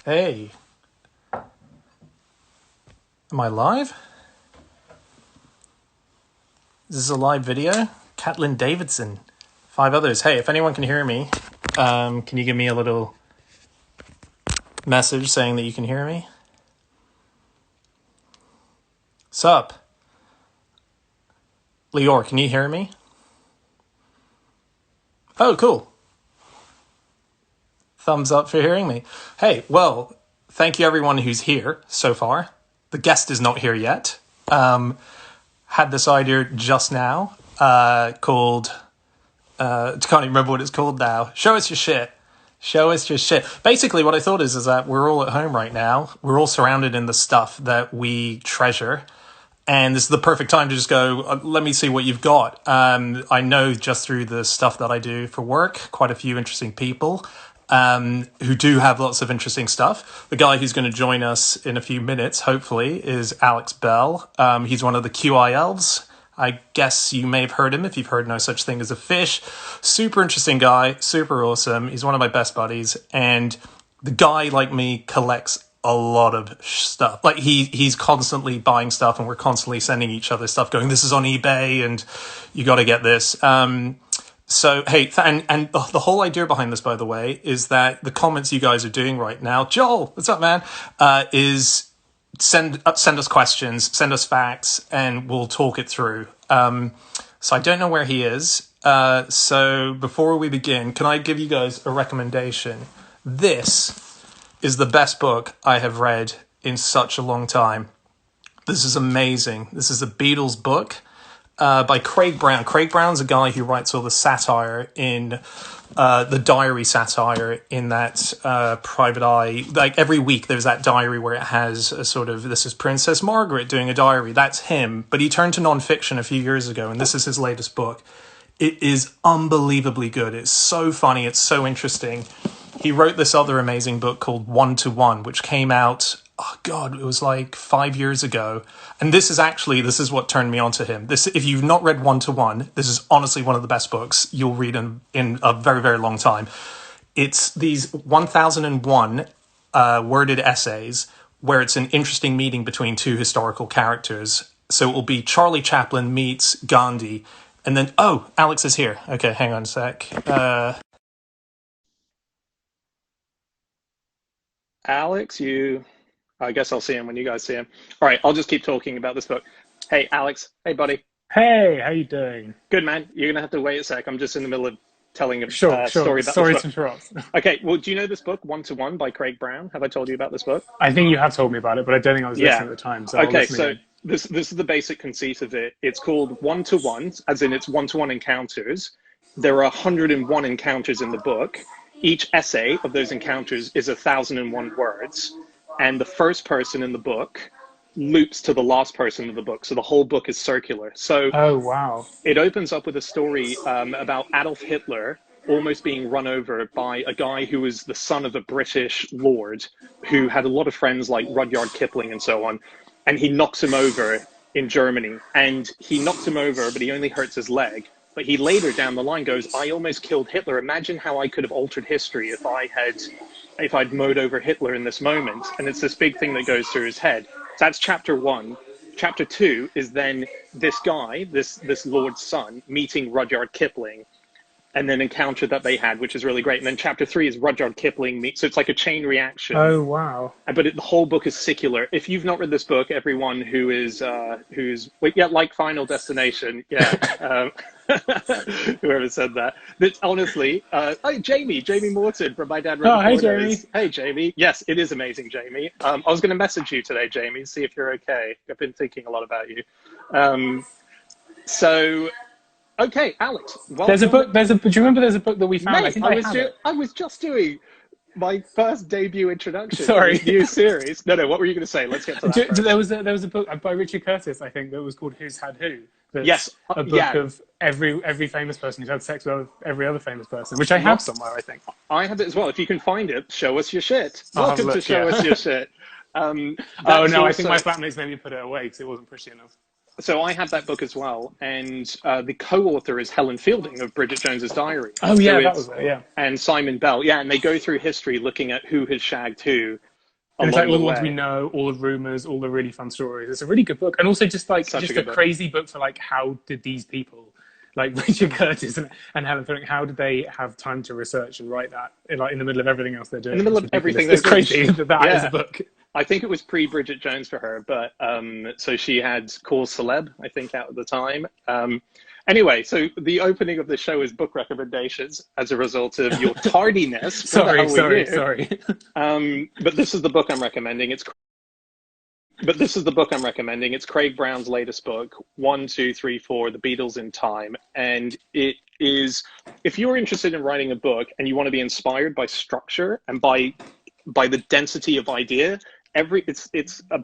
Hey, am I live? Is this a live video? Catlin Davidson, 5 others. Hey, if anyone can hear me, can you give me a little message saying that you can hear me? Sup? Lior, can you hear me? Oh, cool. Thumbs up for hearing me. Hey, well, thank you everyone who's here so far. The guest is not here yet. Had this idea just now, called, I can't even remember what it's called now. Show us your shit. Show us your shit. Basically, what I thought is that we're all at home right now. We're all surrounded in the stuff that we treasure. And this is the perfect time to just go, let me see what you've got. I know just through the stuff that I do for work, quite a few interesting people who do have lots of interesting stuff. The guy who's going to join us in a few minutes, hopefully, is Alex Bell. He's one of the QI elves. I guess you may have heard him if you've heard No Such Thing as a Fish. Super interesting guy, super awesome. He's one of my best buddies. And the guy, like me, collects a lot of stuff. Like he's constantly buying stuff, and we're constantly sending each other stuff going, this is on eBay and you got to get this. So, hey, and the whole idea behind this, by the way, is that the comments you guys are doing right now, Joel, what's up, man, is send us questions, send us facts, and we'll talk it through. So I don't know where he is. So before we begin, can I give you guys a recommendation? This is the best book I have read in such a long time. This is amazing. This is a Beatles book by Craig Brown. Craig Brown's a guy who writes all the satire in the diary satire in that Private Eye. Like every week there's that diary where it has a sort of, this is Princess Margaret doing a diary. That's him. But he turned to nonfiction a few years ago, and this is his latest book. It is unbelievably good. It's so funny. It's so interesting. He wrote this other amazing book called 1-to-1, which came out, oh God, it was like 5 years ago. And this is what turned me on to him. This, if you've not read 1-to-1, this is honestly one of the best books you'll read in a very, very long time. It's these 1001 worded essays where it's an interesting meeting between two historical characters. So it will be Charlie Chaplin meets Gandhi. And then, oh, Alex is here. Okay, hang on a sec. Alex, I guess I'll see him when you guys see him. All right, I'll just keep talking about this book. Hey, Alex. Hey, buddy. Hey, how you doing? Good, man. You're going to have to wait a sec. I'm just in the middle of telling a Sure. story about Sorry this to book. interrupt. Okay, well, do you know this book, 1-to-1 by Craig Brown? Have I told you about this book? I think you have told me about it, but I don't think I was listening at the time. So I'll Okay, listen so again. this is the basic conceit of it. It's called 1-to-1, as in it's 1-to-1 encounters. There are 101 encounters in the book. Each essay of those encounters is 1,001 words. And the first person in the book loops to the last person in the book. So the whole book is circular. So Oh, wow. it opens up with a story about Adolf Hitler almost being run over by a guy who was the son of a British lord who had a lot of friends like Rudyard Kipling and so on. And he knocks him over in Germany. And he knocks him over, but he only hurts his leg. But he later down the line goes, I almost killed Hitler. Imagine how I could have altered history if I'd mowed over Hitler in this moment. And it's this big thing that goes through his head. So that's chapter 1. Chapter 2 is then this guy, this lord's son, meeting Rudyard Kipling, and then encounter that they had, which is really great. And then chapter 3 is Rudyard Kipling meets, so it's like a chain reaction. Oh, wow. But the whole book is secular. If you've not read this book, everyone who's like Final Destination, whoever said that. That's honestly, hey, Jamie Morton from My Dad Read Oh, hey, Corners. Jamie. Hey, Jamie. Yes, it is amazing, Jamie. I was going to message you today, Jamie, see if you're okay. I've been thinking a lot about you. Okay, Alex. Welcome. There's a book. Do you remember there's a book that we found? Mate, I think I have it. I was just doing my first debut introduction Sorry. to this new series. No, what were you going to say? Let's get to that first. There was a book by Richard Curtis, I think, that was called Who's Had Who. That's Yes, a book of every famous person who's had sex with every other famous person, which I have somewhere, I think. I have it as well. If you can find it, show us your shit. Welcome to Show Us Your Shit. Oh, no, I think my flatmates made me put it away because it wasn't pretty enough. So I have that book as well, and the co-author is Helen Fielding of Bridget Jones's Diary. Oh, yeah, that was it, yeah. And Simon Bell, yeah, and they go through history looking at who has shagged who. And it's like along all the the ones we way. know, all the rumors, all the really fun stories. It's a really good book, and also Such a just a good book. crazy book for like how did these people, like Richard Curtis and Helen Fleming, how did they have time to research and write that like in the middle of everything else they're In the doing? middle It's of ridiculous. everything they It's do. crazy that that is a Yeah. book. I think it was pre Bridget Jones for her, but so she had Cause Celeb, I think, out at the time. Anyway, so the opening of the show is book recommendations as a result of your tardiness. What the Sorry, hell were sorry, you? sorry. But this is the book I'm recommending. It's Craig Brown's latest book, One, Two, Three, Four: The Beatles in Time, and it is, if you're interested in writing a book and you want to be inspired by structure and by the density of idea,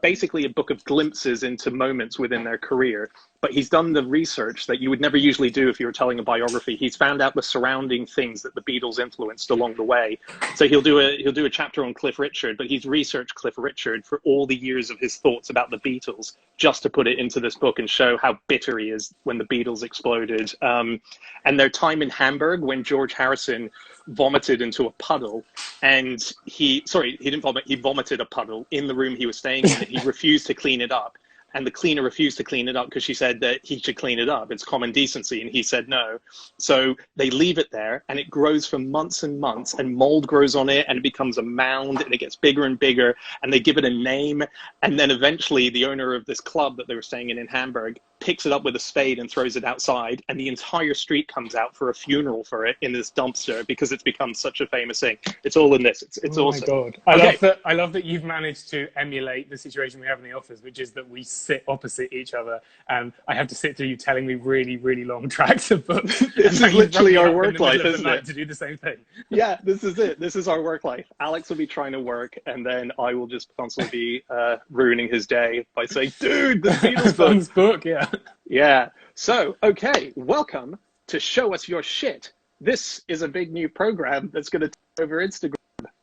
basically a book of glimpses into moments within their career. But he's done the research that you would never usually do if you were telling a biography. He's found out the surrounding things that the Beatles influenced along the way. So he'll do a chapter on Cliff Richard, but he's researched Cliff Richard for all the years of his thoughts about the Beatles, just to put it into this book and show how bitter he is when the Beatles exploded. And their time in Hamburg when George Harrison vomited into a puddle, and he didn't vomit, he vomited a puddle in the room he was staying in, and he refused to clean it up. And the cleaner refused to clean it up because she said that he should clean it up. It's common decency. And he said no. So they leave it there, and it grows for months and months, and mold grows on it, and it becomes a mound, and it gets bigger and bigger, and they give it a name. And then eventually the owner of this club that they were staying in Hamburg picks it up with a spade and throws it outside, and the entire street comes out for a funeral for it in this dumpster because it's become such a famous thing. It's all in this. It's Oh awesome. my god! I love that you've managed to emulate the situation we have in the office, which is that we sit opposite each other, and I have to sit through you telling me really, really long tracks of books. This is literally our work life, isn't it? To do the same thing. Yeah, this is it. This is our work life. Alex will be trying to work, and then I will just constantly be ruining his day by saying, "Dude, the Beatles book, yeah." Yeah. So, okay, welcome to Show Us Your Shit. This is a big new program that's going to take over Instagram.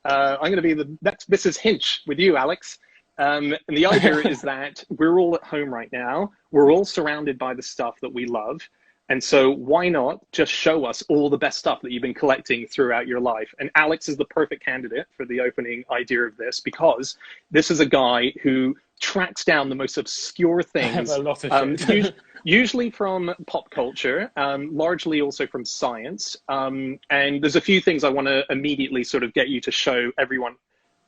I'm going to be the next Mrs. Hinch with you, Alex. And the idea is that we're all at home right now. We're all surrounded by the stuff that we love. And so why not just show us all the best stuff that you've been collecting throughout your life? And Alex is the perfect candidate for the opening idea of this, because this is a guy who tracks down the most obscure things. I have a lot of shit. Usually from pop culture, largely also from science. And there's a few things I want to immediately sort of get you to show everyone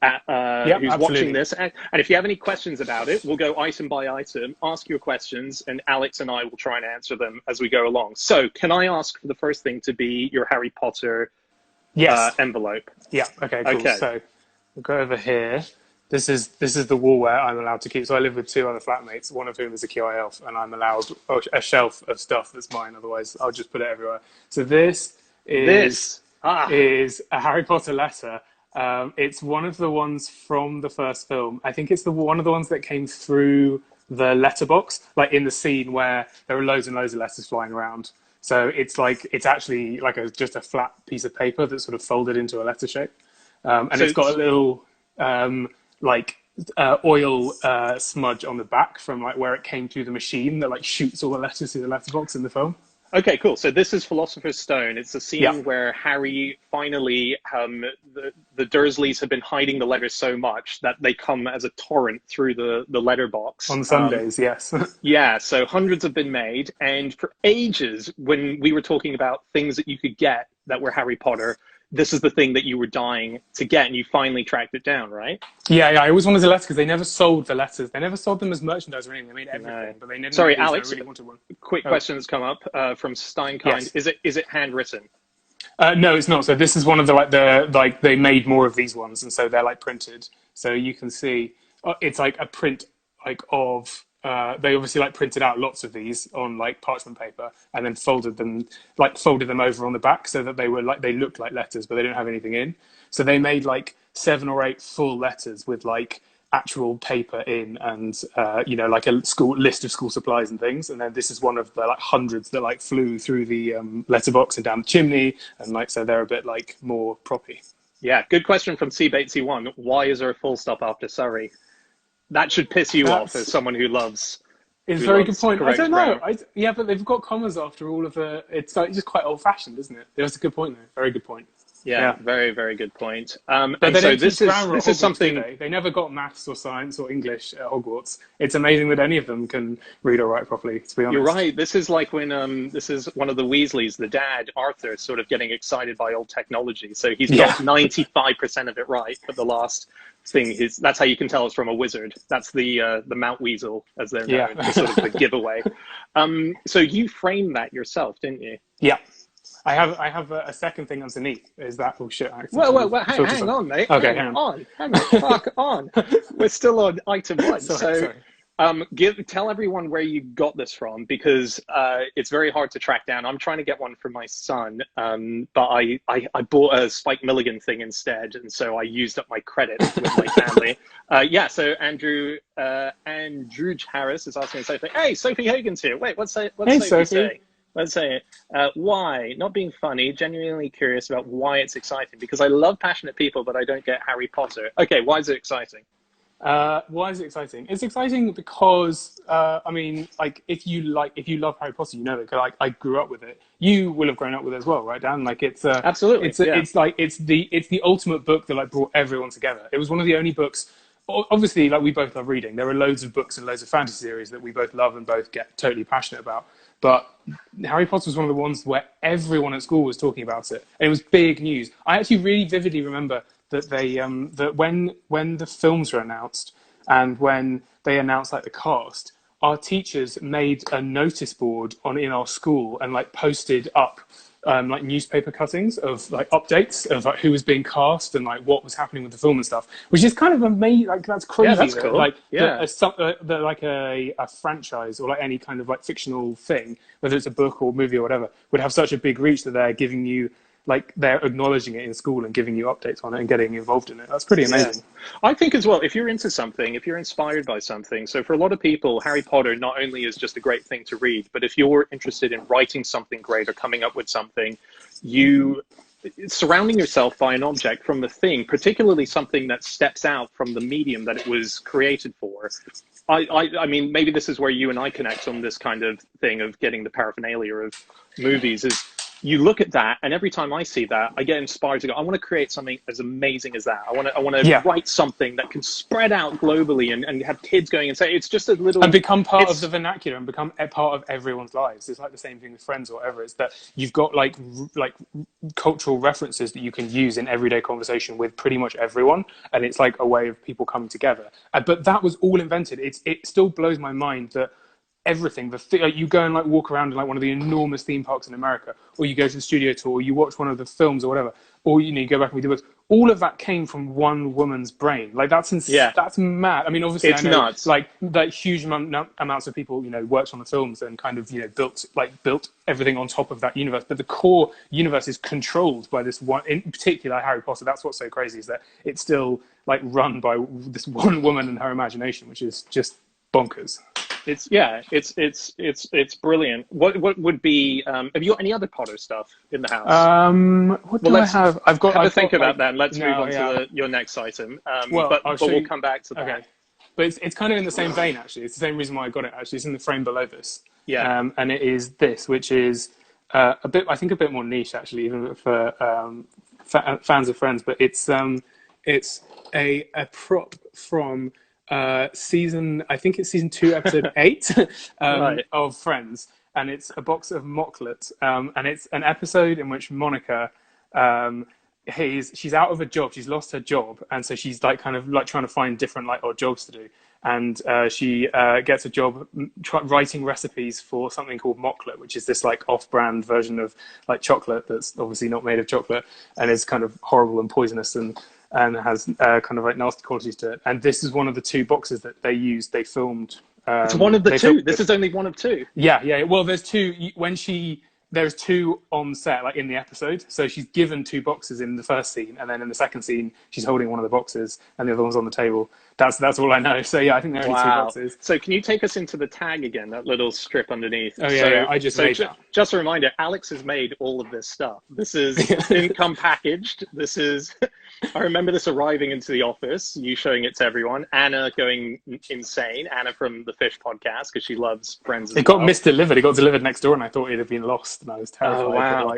who's watching this. And if you have any questions about it, we'll go item by item, ask your questions, and Alex and I will try and answer them as we go along. So can I ask for the first thing to be your Harry Potter envelope? Yeah, okay, cool. Okay. So we'll go over here. This is the wall where I'm allowed to keep. So I live with two other flatmates, one of whom is a QI elf, and I'm allowed a shelf of stuff that's mine. Otherwise, I'll just put it everywhere. So this is a Harry Potter letter. It's one of the ones from the first film. I think it's one of the ones that came through the letterbox, like in the scene where there are loads and loads of letters flying around. So it's actually like just a flat piece of paper that's sort of folded into a letter shape, and it's got a little oil smudge on the back from like where it came through the machine that like shoots all the letters through the letterbox in the film. Okay, cool. So this is Philosopher's Stone. It's a scene where Harry finally, the Dursleys have been hiding the letters so much that they come as a torrent through the letterbox. On Sundays, yes. Yeah, so hundreds have been made. And for ages, when we were talking about things that you could get that were Harry Potter, this is the thing that you were dying to get, and you finally tracked it down, right? Yeah. I always wanted a letter because they never sold the letters. They never sold them as merchandise or anything. They made everything, but they never. Sorry, Alex. I really wanted one. Quick question that's come up from Steinkind. Yes. Is it handwritten? No, it's not. So this is one of the they made more of these ones, and so they're like printed. So you can see it's like a print of. They obviously printed out lots of these on parchment paper and then folded them over on the back so that they looked like letters, but they didn't have anything in. So they made 7 or 8 full letters with actual paper in and a school list of school supplies and things. And then this is one of the hundreds that flew through the letterbox and down the chimney, and so they're a bit more proppy. Yeah, good question from C Batesy1. Why is there a full stop after Surrey? That should piss you off as someone who loves. It's a very good point. I don't know. But they've got commas after all of the. It's just quite old fashioned, isn't it? That's a good point, though. Very good point. Yeah, very, very good point. But And they so don't teach grammar at this is Hogwarts, do something. they? They never got maths or science or English at Hogwarts. It's amazing that any of them can read or write properly, to be You're honest. right. This is like when this is one of the Weasleys, the dad, Arthur, sort of getting excited by old technology. So he's Yeah. got 95% of it right, but the last thing is that's how you can tell it's from a wizard. That's the Mount Weasel, as they're Yeah. known, the sort of the giveaway. So you framed that yourself, didn't you? Yeah. I have a second thing underneath. Is that oh shit? Well, hang on, mate. Okay, hang on, fuck on. We're still on item one. Sorry. Tell everyone where you got this from, because it's very hard to track down. I'm trying to get one for my son, but I bought a Spike Milligan thing instead, and so I used up my credit with my family. So Andrew Harris is asking Sophie. Hey, Sophie Hagen's here. Wait, what's Sophie saying? Let's say it. Why? Not being funny, genuinely curious about why it's exciting. Because I love passionate people, but I don't get Harry Potter. Okay, why is it exciting? Why is it exciting? It's exciting because if you love Harry Potter, you know it. Like I grew up with it. You will have grown up with it as well, right, Dan? Like it's absolutely. It's the ultimate book that like brought everyone together. It was one of the only books. Obviously, like we both love reading. There are loads of books and loads of fantasy series that we both love and both get totally passionate about. But Harry Potter was one of the ones where everyone at school was talking about it. And it was big news. I actually really vividly remember that when the films were announced and when they announced like the cast, our teachers made a notice board in our school and like posted up like newspaper cuttings of like updates of like who was being cast and like what was happening with the film and stuff, which is kind of amazing. Like that's crazy. Yeah, that's cool. Like yeah. like a franchise or like any kind of like fictional thing, whether it's a book or movie or whatever, would have such a big reach that they're giving you like they're acknowledging it in school and giving you updates on it and getting involved in it. That's pretty amazing. Yeah. I think as well, if you're into something, if you're inspired by something, so for a lot of people, Harry Potter not only is just a great thing to read, but if you're interested in writing something great or coming up with something, surrounding yourself by an object from the thing, particularly something that steps out from the medium that it was created for. I mean, maybe this is where you and I connect on this kind of thing of getting the paraphernalia of movies is you look at that, and every time I see that, I get inspired to go, I want to create something as amazing as that. I want to write something that can spread out globally and have kids going and say, it's just a little... And become part of the vernacular and become a part of everyone's lives. It's like the same thing with Friends or whatever. It's that you've got like cultural references that you can use in everyday conversation with pretty much everyone. And it's like a way of people coming together. But that was all invented. It still blows my mind that everything, you go and like walk around in like one of the enormous theme parks in America, or you go to the studio tour, or you watch one of the films or whatever, or you go back and read the books. All of that came from one woman's brain. Like that's mad. I mean, obviously, it's I know, nuts. Like huge amounts of people, worked on the films and kind of built everything on top of that universe. But the core universe is controlled by this one, in particular Harry Potter. That's what's so crazy, is that it's still like run by this one woman and her imagination, which is just bonkers. It's brilliant. What would be? Have you got any other Potter stuff in the house? What do I have? I've got. Think about that. And let's move on to your next item. But we'll come back to that. Okay, but it's kind of in the same vein. Actually, it's the same reason why I got it. Actually, it's in the frame below this. Yeah. And it is this, which is a bit more niche actually, even for fans of Friends. But it's a prop from. Season 2, episode 8 right. of Friends, and it's a box of Mocklet, and it's an episode in which Monica, she's out of a job, she's lost her job, and so she's like kind of like trying to find different like odd jobs to do, and she gets a job writing recipes for something called Mocklet, which is this like off-brand version of like chocolate that's obviously not made of chocolate and is kind of horrible and poisonous and has kind of like nasty qualities to it. And this is one of the 2 boxes that they used. They filmed. It's one of the 2. This is only one of 2. Yeah. Well, there's 2 there's 2 on set, like in the episode. So she's given 2 boxes in the first scene, and then in the second scene, she's holding one of the boxes, and the other one's on the table. That's all I know. So yeah, I think there are only 2 boxes. So can you take us into the tag again? That little strip underneath. Oh yeah, I just made that. Just a reminder, Alex has made all of this stuff. This didn't come packaged. This is. I remember this arriving into the office, you showing it to everyone, Anna going insane, Anna from the Fish podcast, because she loves Friends as well. It got misdelivered. It got delivered next door, and I thought it had been lost, and I was terrified. Oh, wow.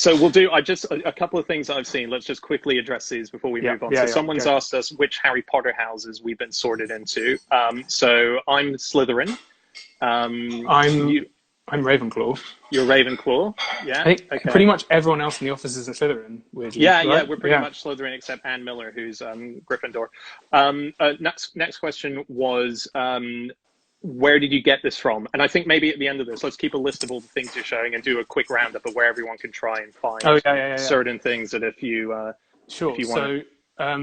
So we'll do. A couple of things I've seen. Let's just quickly address these before we move on. So someone's asked us which Harry Potter houses we've been sorted into. So I'm Slytherin. I'm Ravenclaw. You're Ravenclaw. Yeah. I think pretty much everyone else in the office is a Slytherin. Weirdly, yeah, right? We're pretty much Slytherin except Anne Miller, who's Gryffindor. Next question was. Where did you get this from? And I think maybe at the end of this, let's keep a list of all the things you're showing and do a quick roundup of where everyone can try and find certain things that if you want. So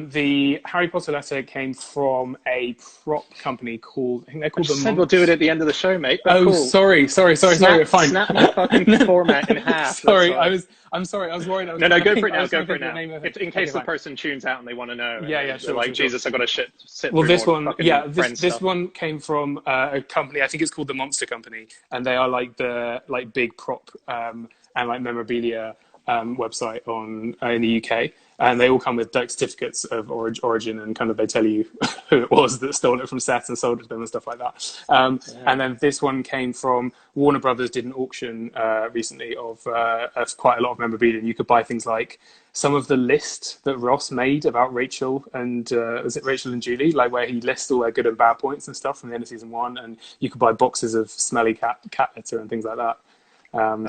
the Harry Potter letter came from a prop company called, I think they're called the Monks. We'll do it at the end of the show, mate. Oh, cool. sorry. Fine. Snap my fucking format in half. Sorry, I'm sorry. I was worried. No, go for it now. Go for it now. In case the person tunes out and they want to know. Sure. Like, Jesus, I've got to sit well, through this more one, this one came from a company. I think it's called the Monster Company, and they are like the big prop and like memorabilia website in the UK. And they all come with like certificates of origin, and kind of they tell you who it was that stole it from set and sold it to them and stuff like that. And then this one came from Warner Brothers. Did an auction recently of quite a lot of memorabilia, and you could buy things like some of the list that Ross made about Rachel and was it Rachel and Julie, like where he lists all their good and bad points and stuff from the end of season 1, and you could buy boxes of smelly cat litter and things like that.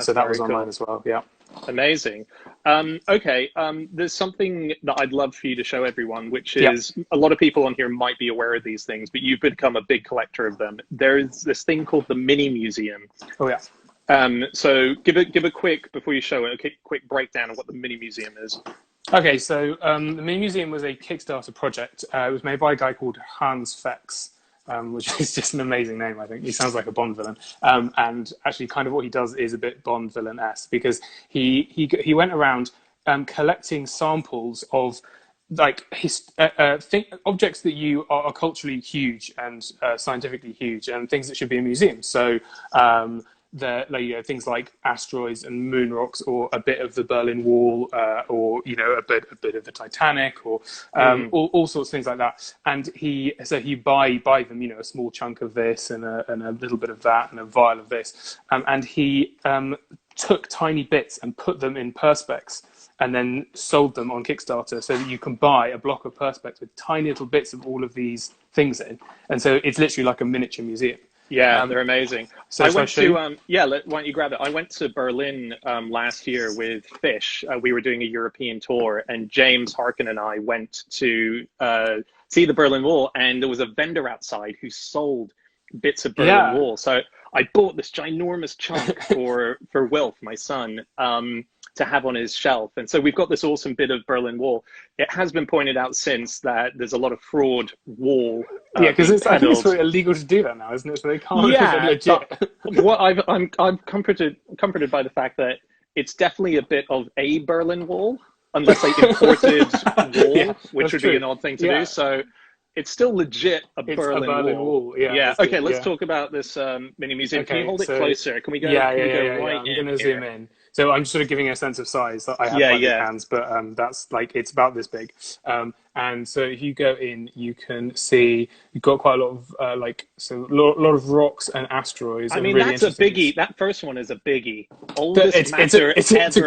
So that was online as well. Yeah. Amazing. Okay. There's something that I'd love for you to show everyone, which is a lot of people on here might be aware of these things, but you've become a big collector of them. There's this thing called the Mini Museum. Oh yeah. So give a quick, before you show it, a quick breakdown of what the Mini Museum is. Okay. So the Mini Museum was a Kickstarter project. It was made by a guy called Hans Fex. Which is just an amazing name, I think. He sounds like a Bond villain. And actually kind of what he does is a bit Bond villain-esque, because he went around collecting samples of like objects that are culturally huge and scientifically huge, and things that should be in museums. So things like asteroids and moon rocks, or a bit of the Berlin Wall, or a bit of the Titanic, or all sorts of things like that. And he buy them, a small chunk of this and a little bit of that and a vial of this, and he took tiny bits and put them in perspex, and then sold them on Kickstarter, so that you can buy a block of perspex with tiny little bits of all of these things in, and so it's literally like a miniature museum. Yeah, they're amazing. So I went to, why don't you grab it? I went to Berlin last year with Fish. We were doing a European tour, and James Harkin and I went to see the Berlin Wall, and there was a vendor outside who sold bits of Berlin Wall. So I bought this ginormous chunk for Wilf, my son, to have on his shelf. And so we've got this awesome bit of Berlin Wall. It has been pointed out since that there's a lot of fraud wall. Because I think it's really illegal to do that now, isn't it? So they can't. Yeah, legit. What I'm comforted by the fact that it's definitely a bit of a Berlin Wall, unless they imported wall, which would be an odd thing to do. So it's still legit a Berlin Wall. Yeah. Okay, let's talk about this mini museum. Can you hold it closer? Can we go? Yeah. I'm going to zoom in. So I'm sort of giving a sense of size. I have my hands, but that's like, it's about this big. And so if you go in, you can see you've got quite a lot of a lot of rocks and asteroids. I mean, really that's a biggie. That first one is a biggie. It's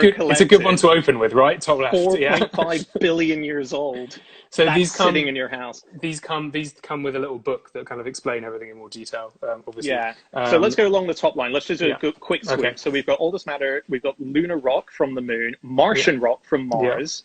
a good one to open with, right? Top left. 4.5 billion years old. So that's these sitting in your house. These come with a little book that kind of explain everything in more detail. Obviously. Yeah. So let's go along the top line. Let's just do a quick sweep. Okay. So we've got all this matter. We've got lunar rock from the moon, Martian rock from Mars.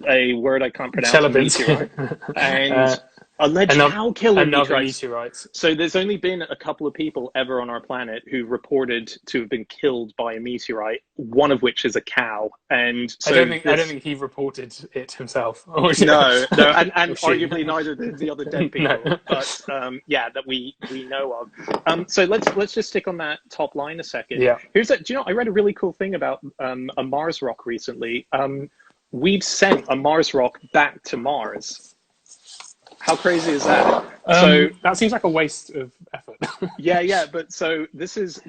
A word I can't pronounce. Meteorite, and alleged killer meteorites. So there's only been a couple of people ever on our planet who reported to have been killed by a meteorite, one of which is a cow. And so I don't think he reported it himself. No, and arguably neither did the other dead people. No. But that we know of. So let's just stick on that top line a second. Yeah. Do you know, I read a really cool thing about a Mars rock recently. We've sent a Mars rock back to Mars. How crazy is that? So That seems like a waste of effort. yeah. But so this is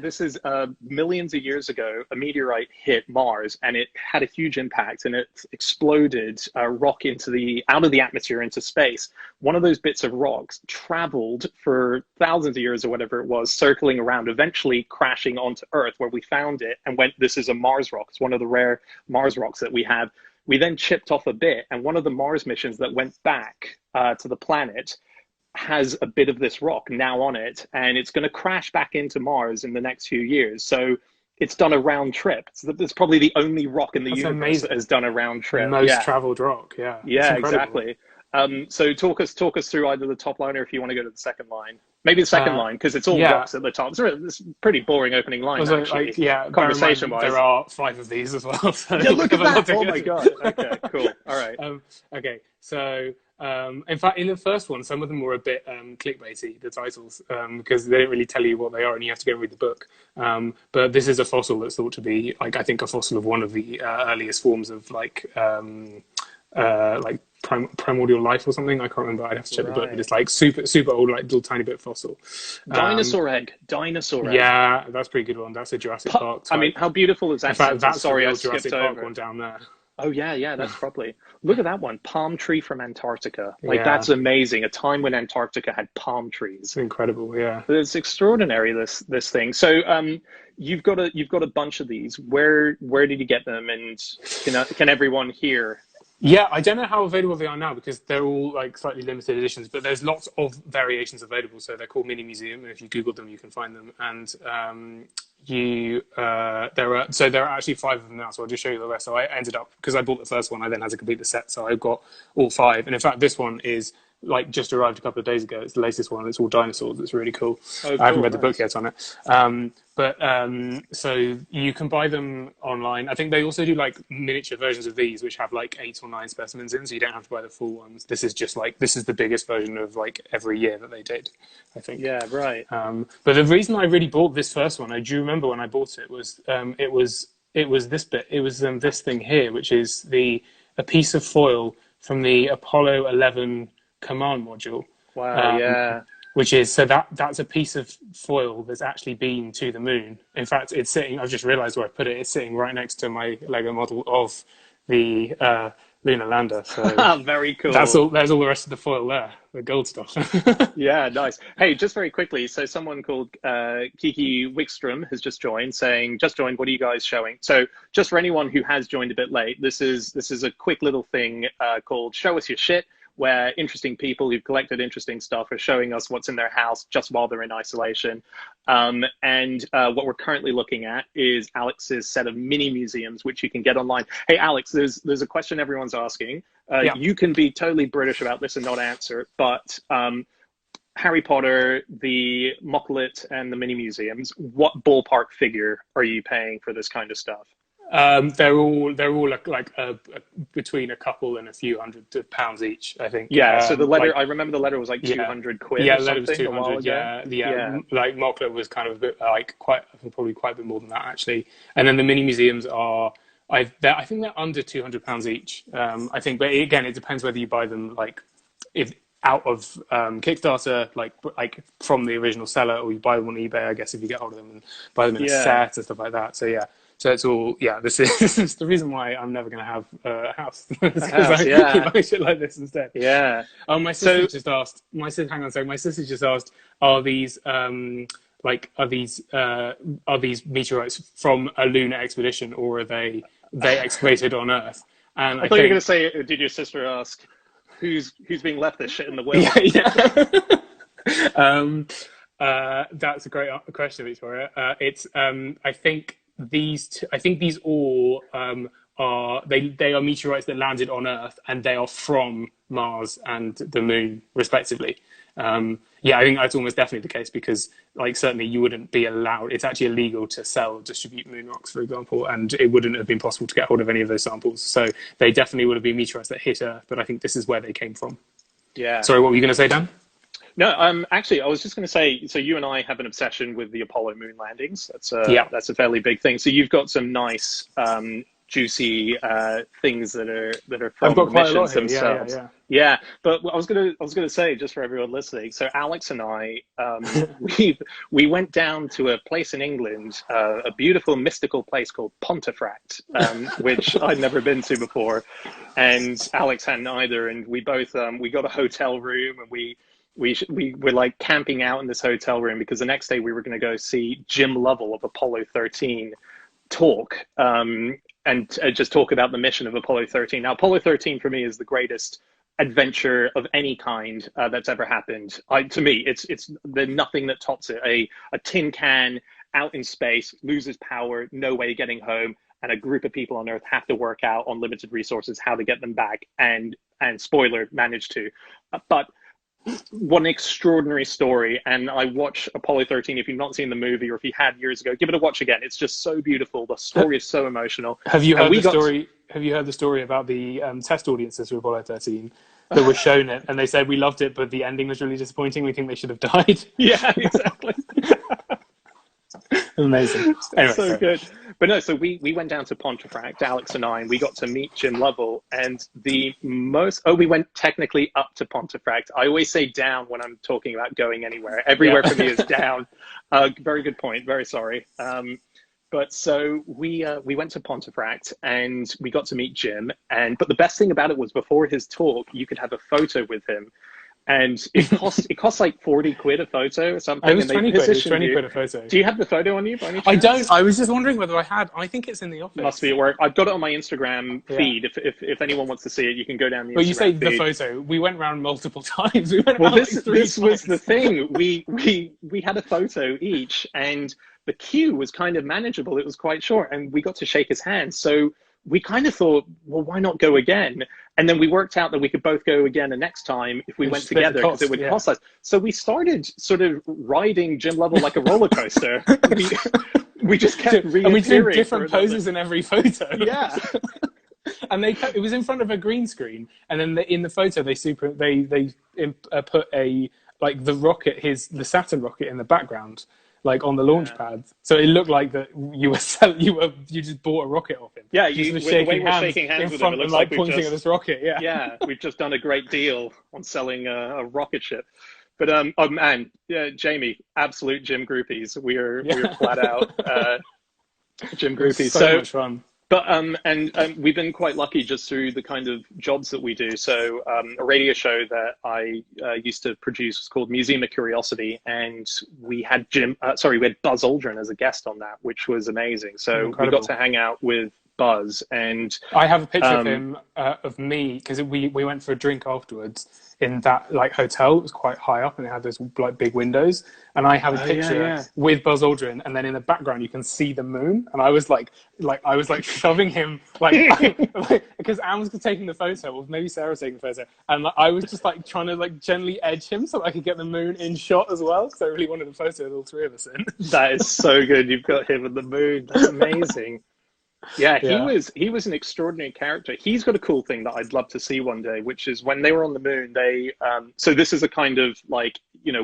millions of years ago. A meteorite hit Mars, and it had a huge impact, and it exploded rock out of the atmosphere into space. One of those bits of rocks traveled for thousands of years or whatever it was, circling around, eventually crashing onto Earth, where we found it and went, "This is a Mars rock. It's one of the rare Mars rocks that we have." We then chipped off a bit, and one of the Mars missions that went back to the planet has a bit of this rock now on it, and it's going to crash back into Mars in the next few years. So it's done a round trip. It's probably the only rock in the universe amazing. that has done a round trip. Most traveled rock, yeah. Yeah, exactly. So talk us through either the top line, or if you want to go to the second line. Maybe the second line, because it's all rocks at the top. It's a pretty boring opening line, actually. Conversation-wise. There are 5 of these as well. So yeah, look at that! Oh my god. Okay, cool. All right. Okay, so in fact, in the first one, some of them were a bit clickbaity, the titles, because they don't really tell you what they are, and you have to go and read the book. But this is a fossil that's thought to be, like, I think, a fossil of one of the earliest forms of like primordial life or something. I can't remember. I'd have to check the book, but it's like super old, like little tiny bit fossil. Dinosaur egg. Yeah, that's a pretty good one. That's a Jurassic Park type. I mean, how beautiful is that? In fact, that's sorry, the I Jurassic skipped Park over one down there. Oh yeah, that's probably. Look at that one, palm tree from Antarctica. Like that's amazing. A time when Antarctica had palm trees. It's incredible, yeah. It's extraordinary. This thing. So you've got a bunch of these. Where did you get them? And can everyone hear? Yeah, I don't know how available they are now because they're all like slightly limited editions, but there's lots of variations available. So they're called Mini Museum, and if you Google them, you can find them. And there are actually 5 of them now. So I'll just show you the rest. So I ended up, because I bought the first one, I then had to complete the set. So I've got all 5, and in fact, this one is like just arrived a couple of days ago. It's the latest one. It's all dinosaurs. It's really cool. I haven't read the book yet on it. So you can buy them online. I think they also do like miniature versions of these, which have like 8 or 9 specimens in, so you don't have to buy the full ones. This is the biggest version of like every year that they did, I think. Yeah, right. But the reason I really bought this first one, I do remember when I bought it, was it was this bit. It was this thing here, which is a piece of foil from the Apollo 11 command module. Wow, yeah. Which is, that's a piece of foil that's actually been to the moon. In fact, it's sitting, I've just realized where I put it, it's sitting right next to my Lego model of the lunar lander. So very cool. There's all the rest of the foil there, the gold stuff. Yeah, nice. Hey, just very quickly, so someone called Kiki Wickstrom has just joined, saying, just joined, what are you guys showing? So just for anyone who has joined a bit late, this is a quick little thing called Show Us Your Shit, where interesting people who've collected interesting stuff are showing us what's in their house just while they're in isolation. And what we're currently looking at is Alex's set of mini museums, which you can get online. Hey, Alex, there's a question everyone's asking. You can be totally British about this and not answer it, but Harry Potter, the Mocklet, and the mini museums, what ballpark figure are you paying for this kind of stuff? They're all like between a couple and a few £100 each, I think. Yeah. So the letter, I remember the letter was like 200 quid. Yeah, or the letter was something 200. Yeah. Like Mockler was kind of a bit probably quite a bit more than that actually. And then the mini museums are, I think they're under £200 each. I think, but again, it depends whether you buy them like out of Kickstarter, like from the original seller, or you buy them on eBay, I guess, if you get hold of them and buy them in a set and stuff like that. So yeah. So it's all, this is the reason why I'm never going to have a house. Because I buy shit like this instead. Yeah. Oh, my sister just asked, my sister just asked, are these meteorites from a lunar expedition, or are they excavated on Earth? And I thought you were going to say, did your sister ask, who's being left this shit in the will? Yeah. That's a great question, Victoria. It's, I think these all they are meteorites that landed on Earth, and they are from Mars and the Moon, respectively. I think that's almost definitely the case, because like certainly you wouldn't be allowed. It's actually illegal to sell or distribute moon rocks, for example, and it wouldn't have been possible to get hold of any of those samples. So they definitely would have been meteorites that hit Earth, but I think this is where they came from. Yeah. Sorry, what were you going to say, Dan? No, actually, I was just going to say, so you and I have an obsession with the Apollo moon landings. That's a fairly big thing. So you've got some nice juicy things that are from I've got the quite a lot missions here. themselves. Yeah, but I was gonna say, just for everyone listening. So Alex and I, we went down to a place in England, a beautiful mystical place called Pontefract, which I'd never been to before, and Alex hadn't either. And we both we got a hotel room, and we were like camping out in this hotel room because the next day we were going to go see Jim Lovell of Apollo 13 talk, and just talk about the mission of Apollo 13. Now, Apollo 13 for me is the greatest adventure of any kind that's ever happened. To me, it's there's nothing that tops it. A tin can out in space, loses power, no way getting home, and a group of people on Earth have to work out on limited resources how to get them back. And spoiler, managed to. But what an extraordinary story. And I watch Apollo 13. If you've not seen the movie, or if you had years ago, give it a watch again. It's just so beautiful. The story is so emotional. Have you heard the story? Have you heard the story about the test audiences for Apollo 13 that were shown it, and they said we loved it, but the ending was really disappointing. We think they should have died. Yeah, exactly. Amazing. Anyway, so good. But no, so we went down to Pontefract, Alex and I, and we got to meet Jim Lovell. And we went technically up to Pontefract. I always say down when I'm talking about going anywhere. Everywhere for me is down. Very good point. Very sorry. But so we went to Pontefract and we got to meet Jim. But the best thing about it was before his talk, you could have a photo with him. And it cost like 40 quid a photo or something. It was 20 quid. It was 20 quid a photo. Do you have the photo on you by any chance? I don't. I was just wondering whether I had. I think it's in the office. Must be at work. I've got it on my Instagram feed. If anyone wants to see it, you can go down the Instagram But you say feed. The photo. We went around multiple times. We went well, around this was the thing. We had a photo each, and the queue was kind of manageable. It was quite short, and we got to shake his hand. So we kind of thought, well, why not go again? And then we worked out that we could both go again the next time if we went together, because it would cost us. So we started sort of riding Jim Lovell like a roller coaster. we just kept reappearing. And we did different poses in every photo. Yeah. And it was in front of a green screen. And then in the photo, they put the Saturn rocket in the background, like on the launch pad, so it looked like that you just bought a rocket off him. Yeah, you were shaking hands in front and like pointing at this rocket. Yeah, we've just done a great deal on selling a rocket ship. But oh man, Jamie, absolute Jim groupies. We're flat out Jim groupies. So much fun. But and we've been quite lucky just through the kind of jobs that we do. So a radio show that I used to produce was called Museum of Curiosity, and we had Buzz Aldrin as a guest on that, which was amazing. So Incredible. we got to hang out with Buzz, and I have a picture of him, of me, because we went for a drink afterwards in that like hotel. It was quite high up and it had those like big windows, and I have a picture with Buzz Aldrin, and then in the background you can see the moon, and I was like shoving him because Anne was taking the photo, or maybe Sarah was taking the photo, and I was just like trying to like gently edge him so that I could get the moon in shot as well, because I really wanted a photo with all three of us in. That is so good. You've got him and the moon. That's amazing. Yeah, he was an extraordinary character. He's got a cool thing that I'd love to see one day, which is when they were on the moon, they so this is a kind of like,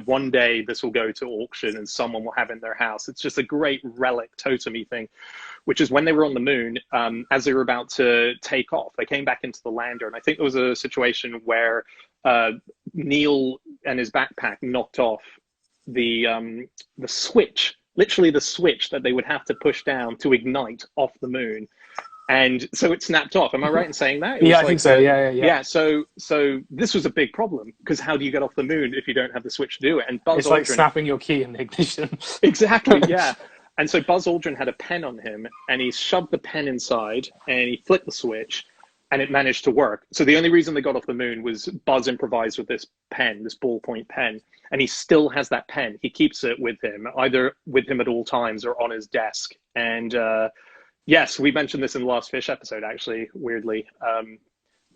one day this will go to auction and someone will have it in their house. It's just a great relic totemy thing, which is when they were on the moon, as they were about to take off, they came back into the lander, and I think there was a situation where Neil and his backpack knocked off the switch. Literally the switch that they would have to push down to ignite off the moon. And so it snapped off. Am I right in saying that? I think so. Yeah. So this was a big problem, because how do you get off the moon if you don't have the switch to do it? And Buzz It's like snapping your key in the ignition. Exactly, yeah. And so Buzz Aldrin had a pen on him, and he shoved the pen inside and he flicked the switch, and it managed to work. So the only reason they got off the moon was Buzz improvised with this pen, this ballpoint pen, and he still has that pen. He keeps it with him, either with him at all times or on his desk. And yes, we mentioned this in the Last Fish episode, actually, weirdly.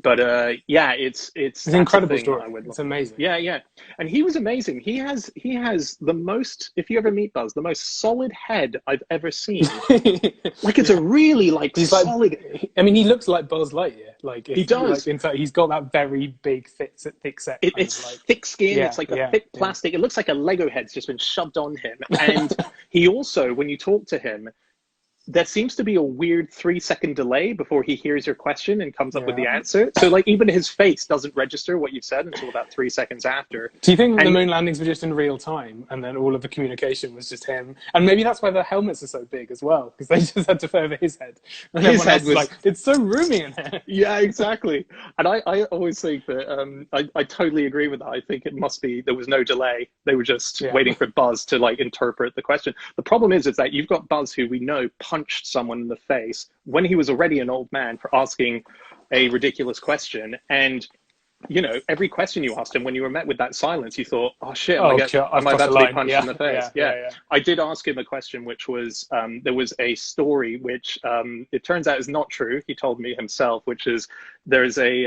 But it's an incredible story. It's amazing. Yeah. And he was amazing. He has the most, if you ever meet Buzz, the most solid head I've ever seen. Like, it's a really solid. He looks like Buzz Lightyear. Like, he does. In fact, he's got that very big, thick set. It's thick skin. It's like a thick plastic. It looks like a Lego head's just been shoved on him. And he also, when you talk to him, there seems to be a weird 3 second delay before he hears your question and comes up with the Yeah. answer. So like even his face doesn't register what you've said until about 3 seconds after. Do you think the And moon landings were just in real time, and then all of the communication was just him? And maybe that's why the helmets are so big as well, because they just had to fit over his head. And his everyone head else was was like, "It's so roomy in here." yeah, exactly. And I always think that I totally agree with that. I think it must be there was no delay. They were just Yeah. waiting for Buzz to like interpret the question. The problem is that you've got Buzz who we know punched someone in the face when he was already an old man for asking a ridiculous question. And you know, every question you asked him, when you were met with that silence, you thought, "Oh shit, Oh, God, am I've I crossed about the to be line. punched Yeah, in the face?" yeah, Yeah. yeah, yeah. I did ask him a question, which was there was a story which it turns out is not true. He told me himself, which is there's a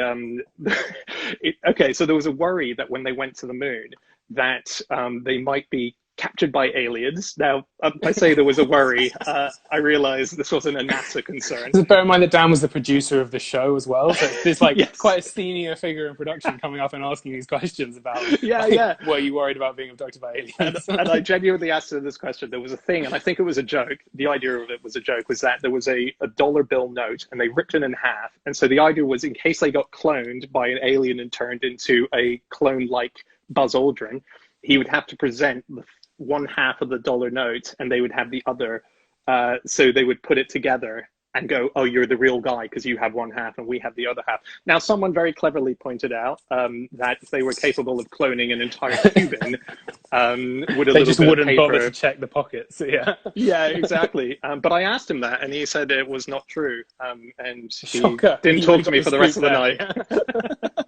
okay. So there was a worry that when they went to the moon, that they might be captured by aliens. Now, I say there was a worry. I realized this wasn't a NASA concern. Just bear in mind that Dan was the producer of the show as well, so there's like Yes. quite a senior figure in production coming up and asking these questions about, Yeah, like, yeah. were you worried about being abducted by aliens? And I genuinely asked her this question. There was a thing, and I think it was a joke. The idea of it was a joke, was that there was a dollar bill note, and they ripped it in half. And so the idea was, in case they got cloned by an alien and turned into a clone-like Buzz Aldrin, he would have to present the one half of the dollar note, and they would have the other. So they would put it together and go, "Oh, you're the real guy because you have one half and we have the other half." Now, someone very cleverly pointed out that if they were capable of cloning an entire Cuban, would a They little just bit of wouldn't bother paper. to check the pockets. Yeah. Yeah, exactly. But I asked him that, and he said it was not true, and he Shocker. didn't You talk really to got me the for the rest of scoop the there. night.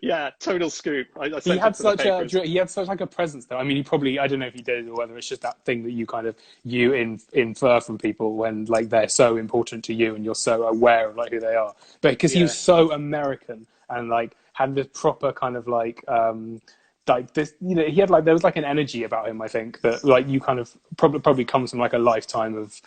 Yeah, total scoop. I He sent it had to the such a papers. he had such like a presence though. I mean, he probably, I don't know if he did or whether it's just that thing that you kind of infer from people when like they're so important to you and you're so aware of like who they are. But because he Yeah, was so American and like had this proper kind of like this, you know, he had like, there was like an energy about him, I think, that like you kind of probably comes from like a lifetime of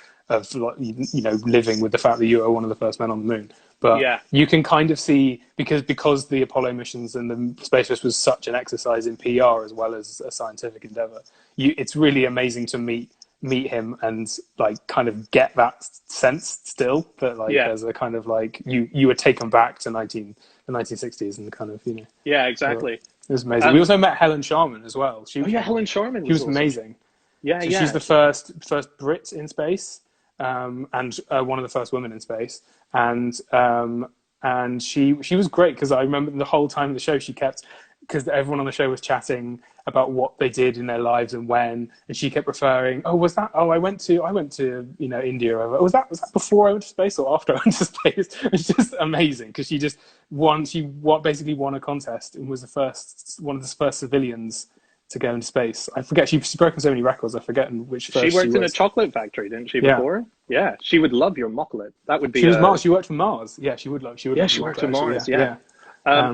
like, you know, living with the fact that you are one of the first men on the moon. But yeah, you can kind of see, because the Apollo missions and the space race was such an exercise in PR as well as a scientific endeavor, it's really amazing to meet him and like kind of get that sense still that like yeah, there's a kind of like you were taken back to the 1960s and kind of, you know, yeah, so exactly. it was amazing. We Um, also met Helen Sharman as well. She oh yeah, came Helen on. Sharman She was was awesome. amazing. Yeah, So she's yeah, the first Brit in space, and one of the first women in space, and she was great because I remember the whole time of the show she kept, because everyone on the show was chatting about what they did in their lives and when, and she kept referring, oh, was that, oh, I went to you know, India, or was that before I went to space or after I went to space? It's just amazing because basically won a contest and was one of the first civilians to go into space. I forget, she's broken so many records, I've forgotten which she first she worked in a was. chocolate factory, didn't she, Yeah. before? Yeah, she would love your mocklet. That would She be was a Mars. She worked for Mars. Yeah, she would yeah. love She your worked mocklet, on actually. Mars. Yeah, Yeah.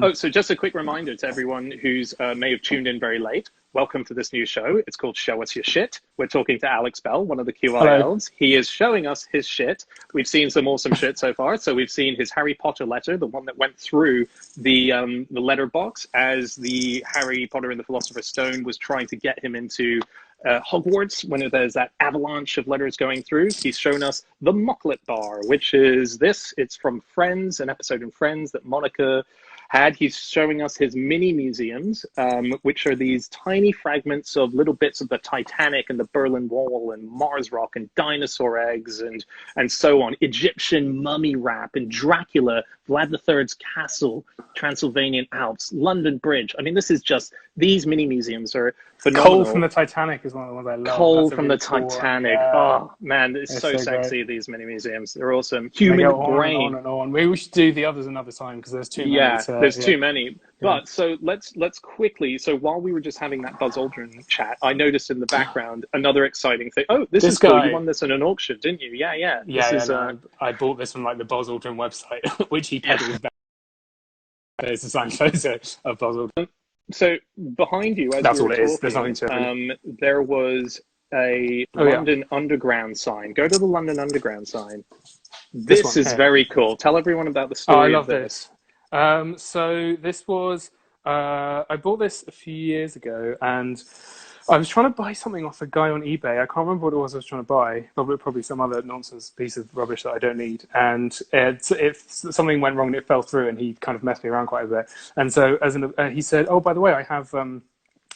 yeah. So just a quick reminder to everyone who's may have tuned in very late. Welcome to this new show. It's called Show Us Your Shit. We're talking to Alex Bell, one of the QI Hello. elves. He is showing us his shit. We've seen some awesome shit so far. So we've seen his Harry Potter letter, the one that went through the letterbox as the Harry Potter and the Philosopher's Stone was trying to get him into Hogwarts when there's that avalanche of letters going through. He's shown us the Mocklet Bar, which is this. It's from Friends, an episode in Friends that Monica had. He's showing us his mini museums, which are these tiny fragments of little bits of the Titanic and the Berlin Wall and Mars rock and dinosaur eggs and so on. Egyptian mummy wrap and Dracula, Vlad III's castle, Transylvanian Alps, London Bridge. I mean, this is just, these mini museums are phenomenal. Coal from the Titanic is one of the ones I love. Coal That's a from really the cool one. Titanic. Yeah. Oh man, it's so so sexy. great. These mini museums, they're awesome. They Human go on brain. and on and on. Maybe we should do the others another time because there's too many. Yeah, there's yeah. too many. But so let's quickly. So while we were just having that Buzz Aldrin chat, I noticed in the background another exciting thing. Oh, this is cool. guy. You won this in an auction, didn't you? Yeah, yeah. No, I bought this from like the Buzz Aldrin website, which he peddles back. There's a signed photo of Buzz Aldrin. So behind you, as That's we all were it talking, is. There's nothing to it. there was a London Underground sign. Go to the London Underground sign. This is very cool. Tell everyone about the story. Oh, I love this. So this was I bought this a few years ago, and I was trying to buy something off a guy on eBay. I can't remember what it was I was trying to buy. Probably some other nonsense piece of rubbish that I don't need. And if something went wrong and it fell through, and he kind of messed me around quite a bit. And so he said, "Oh, by the way, I have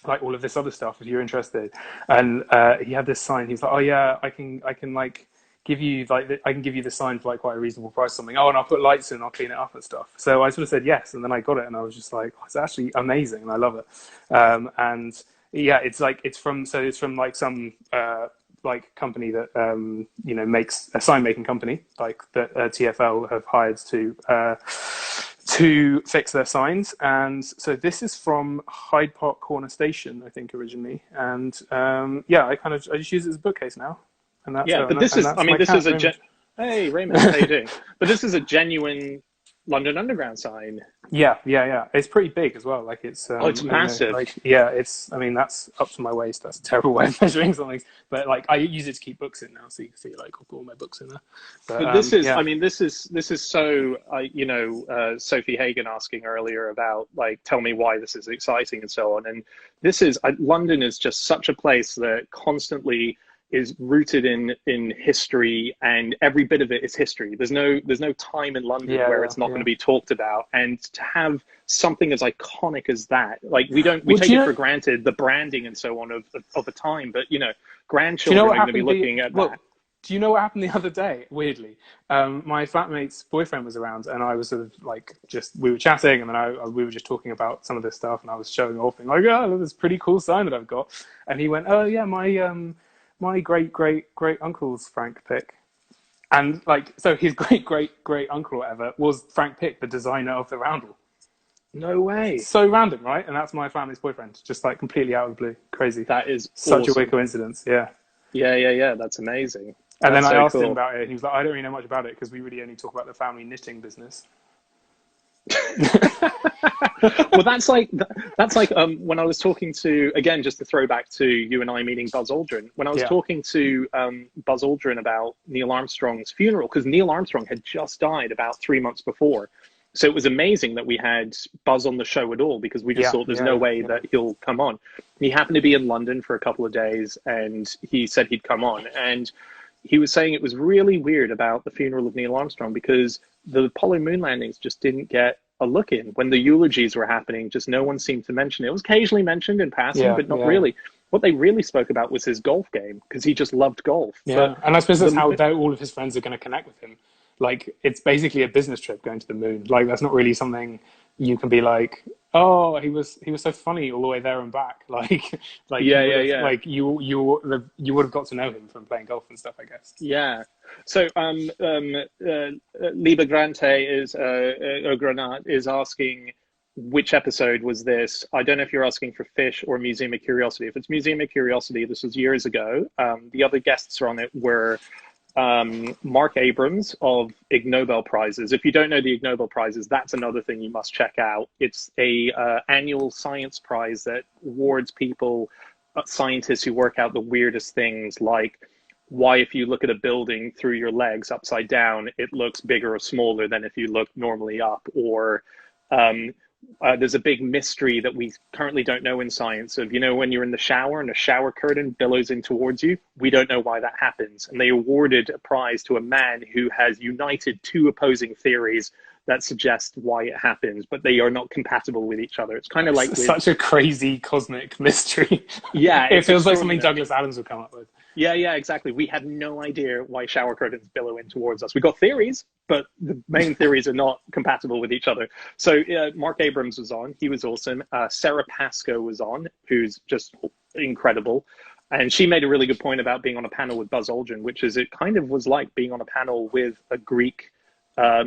like all of this other stuff if you're interested." And he had this sign. He's like, "Oh yeah, I can like give you I can give you the sign for like quite a reasonable price or something. Oh, and I'll put lights in, I'll clean it up and stuff." So I sort of said yes, and then I got it, and I was just like, oh, it's actually amazing, and I love it. And yeah, it's from like some like company that makes a sign making company like that TFL have hired to fix their signs. And so this is from Hyde Park Corner Station, I think, originally. And I just use it as a bookcase now. And that's but this is, I mean, this is hey, Raymond, how you doing? But this is a genuine London Underground sign. Yeah. It's pretty big as well. Like it's it's massive. I mean, that's up to my waist. That's a terrible way of measuring something. But like I use it to keep books in now, so you can see like I've got all my books in there. But this is, I mean, this is so Sophie Hagen asking earlier about like, tell me why this is exciting and so on. And this is London is just such a place that constantly is rooted in history, and every bit of it is history. There's no time in London where it's not going to be talked about. And to have something as iconic as that, like we take it for granted, the branding and so on of a time, but grandchildren are going to be looking at that. Do you know what happened the other day? Weirdly, my flatmate's boyfriend was around, and I was sort of like we were chatting, and then we were just talking about some of this stuff, and I was showing off, and like, oh, look, this pretty cool sign that I've got. And he went, oh yeah, my great uncle's Frank Pick. And like, so his great uncle or whatever was Frank Pick, the designer of the roundel. No way. So random, right? And that's my family's boyfriend, just like completely out of the blue. Crazy. That is such awesome. a weird coincidence. Yeah. That's amazing. And then I asked him about it, and he was like, I don't really know much about it because we really only talk about the family knitting business. Well, that's like when I was talking to, again, just to throw back to you and I meeting Buzz Aldrin, when I was talking to Buzz Aldrin about Neil Armstrong's funeral, because Neil Armstrong had just died about 3 months before. So it was amazing that we had Buzz on the show at all, because we just thought there's no way that he'll come on. He happened to be in London for a couple of days, and he said he'd come on. And he was saying it was really weird about the funeral of Neil Armstrong because the Apollo moon landings just didn't get a look in. When the eulogies were happening, just no one seemed to mention it. It was occasionally mentioned in passing, but not really. What they really spoke about was his golf game, because he just loved golf. Yeah, and I suppose that's how all of his friends are going to connect with him. Like, it's basically a business trip going to the moon. Like, that's not really something you can be like, oh, he was so funny all the way there and back. Like Like you would have got to know him from playing golf and stuff, I guess. Yeah. So Liba Grante Granat is asking, which episode was this? I don't know if you're asking for Fish or Museum of Curiosity. If it's Museum of Curiosity, this was years ago. The other guests on it were Mark Abrams of Ig Nobel Prizes. If you don't know the Ig Nobel Prizes, that's another thing you must check out. It's a annual science prize that awards people, scientists who work out the weirdest things, like why if you look at a building through your legs upside down, it looks bigger or smaller than if you look normally up, or there's a big mystery that we currently don't know in science of, when you're in the shower and a shower curtain billows in towards you, we don't know why that happens. And they awarded a prize to a man who has united two opposing theories that suggest why it happens, but they are not compatible with each other. It's kind of like such a crazy cosmic mystery. Yeah. It feels like something Douglas Adams would come up with. Yeah, exactly. We have no idea why shower curtains billow in towards us. We've got theories, but the main theories are not compatible with each other. So Mark Abrams was on. He was awesome. Sarah Pascoe was on, who's just incredible. And she made a really good point about being on a panel with Buzz Aldrin, which is it kind of was like being on a panel with a Greek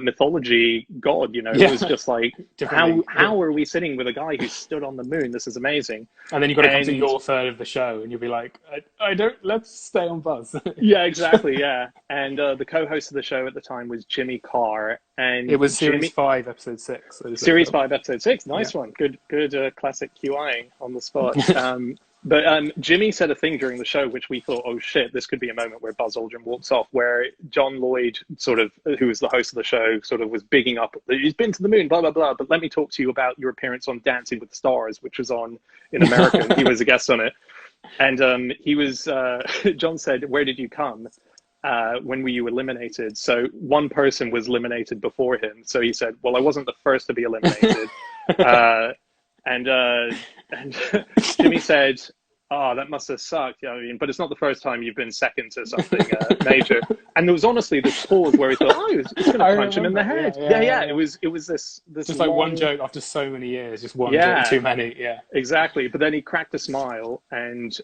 mythology god. It was just like, how are we sitting with a guy who stood on the moon? This is amazing. And then you've got to come to your third of the show, and you'll be like, let's stay on Buzz. Yeah, exactly. Yeah. And the co-host of the show at the time was Jimmy Carr, and it was Series 5, Episode 6. Series 5, Episode 6. Nice one. Good classic QIing on the spot. But Jimmy said a thing during the show, which we thought, oh shit, this could be a moment where Buzz Aldrin walks off, where John Lloyd, who was the host of the show, was bigging up, he's been to the moon, blah, blah, blah, but let me talk to you about your appearance on Dancing with the Stars, which was on in America, and he was a guest on it. And he was, John said, "Where did you come? When were you eliminated?" So one person was eliminated before him. So he said, "Well, I wasn't the first to be eliminated." uh, and Jimmy said, "Oh, that must have sucked." I mean, but it's not the first time you've been second to something major. And there was honestly this pause where he thought, "Oh, it's going to punch him in the head." Yeah. It was this Just long, like one joke after so many years, just one joke yeah, too many. Yeah, exactly. But then he cracked a smile, and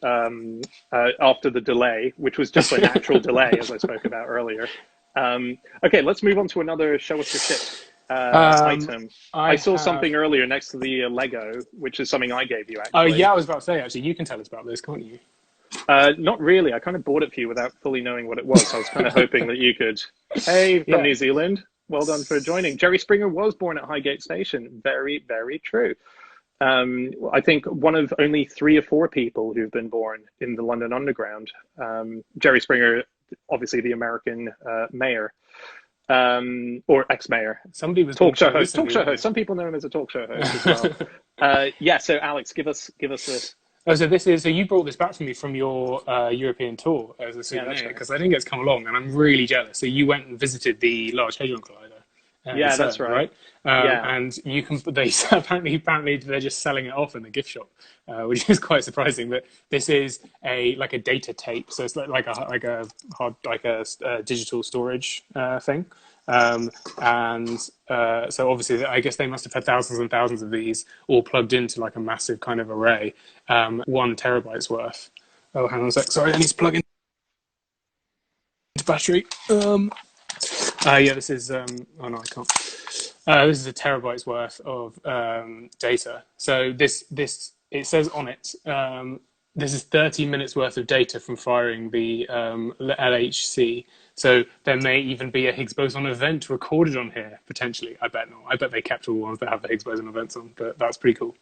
after the delay, which was just a natural delay, as I spoke about earlier. Okay, let's move on to another show us your shit item. I saw something earlier next to the Lego, which is something I gave you Oh actually. yeah, I was about to say actually, you can tell us about this, can't you? Not really. I kind of bought it for you without fully knowing what it was. So I was kind of hoping that you could. Hey, from New Zealand. Well done for joining. Jerry Springer was born at Highgate Station. Very, very true. I think one of only 3 or 4 people who've been born in the London Underground. Jerry Springer, obviously the American mayor, or ex-mayor. Somebody was talk show host. Recently, talk show host. Some people know him as a talk show host as well. Yeah. So Alex, give us this. Oh, so you brought this back to me from your European tour as a souvenir, because I didn't get to come along, and I'm really jealous. So you went and visited the Large Hadron Collider. Yeah, that's right. And you can. They apparently they're just selling it off in the gift shop, which is quite surprising. But this is a data tape, so it's like a digital storage thing. So obviously, I guess they must have had thousands and thousands of these all plugged into like a massive kind of array, 1 terabyte's worth. Oh, hang on a sec. Sorry, I need to plug in battery. Yeah, this is. Oh no, I can't. This is a terabyte's worth of data. So this it says on it. This is 30 minutes worth of data from firing the LHC. So there may even be a Higgs boson event recorded on here, potentially. I bet not. I bet they kept all the ones that have the Higgs boson events on, but that's pretty cool.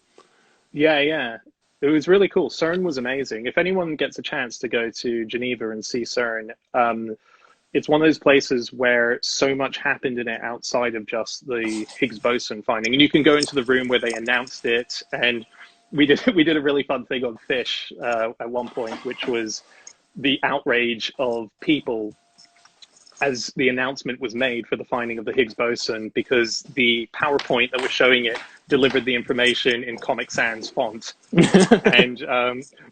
Yeah. It was really cool. CERN was amazing. If anyone gets a chance to go to Geneva and see CERN, it's one of those places where so much happened in it outside of just the Higgs boson finding. And you can go into the room where they announced it, and we did a really fun thing on Fish at one point, which was the outrage of people as the announcement was made for the finding of the Higgs boson, because the PowerPoint that was showing it delivered the information in Comic Sans font. And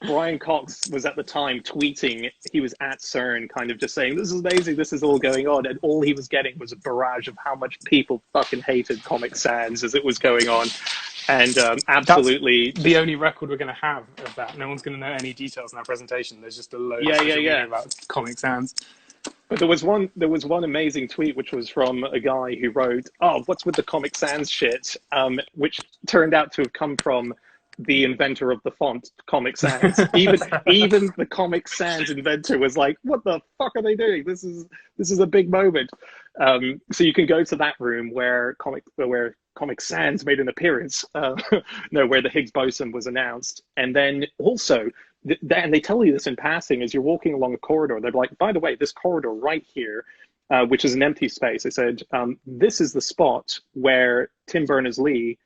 Brian Cox was at the time tweeting, he was at CERN kind of just saying, "This is amazing, this is all going on." And all he was getting was a barrage of how much people fucking hated Comic Sans as it was going on. And absolutely... That's the only record we're going to have of that. No one's going to know any details in our presentation. There's just a load of media about Comic Sans. But there was one amazing tweet, which was from a guy who wrote, "Oh, what's with the Comic Sans shit?" Which turned out to have come from the inventor of the font, Comic Sans. Even the Comic Sans inventor was like, "What the fuck are they doing? This is a big moment." So you can go to that room where Comic Sans made an appearance, where the Higgs boson was announced, and then also. And they tell you this in passing as you're walking along a corridor. They're like, "By the way, this corridor right here, which is an empty space," they said, "this is the spot where Tim Berners-Lee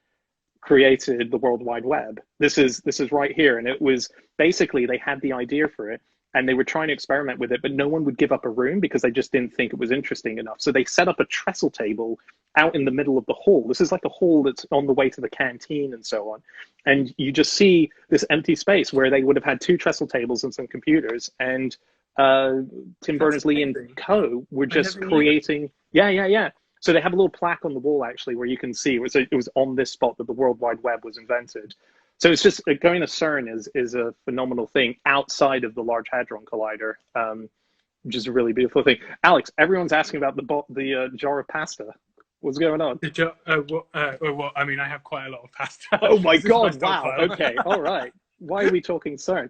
created the World Wide Web. This is right here." And it was basically, they had the idea for it and they were trying to experiment with it, but no one would give up a room because they just didn't think it was interesting enough. So they set up a trestle table out in the middle of the hall. This is like a hall that's on the way to the canteen and so on. And you just see this empty space where they would have had 2 trestle tables and some computers. And Tim Berners-Lee and co were just creating... Yeah. So they have a little plaque on the wall, actually, where you can see it was on this spot that the World Wide Web was invented. So it's just going to CERN is a phenomenal thing outside of the Large Hadron Collider, which is a really beautiful thing. Alex, everyone's asking about the jar of pasta. What's going on? The jar? Well, I mean, I have quite a lot of pasta. Oh my God! Wow. Okay. All right. Why are we talking CERN?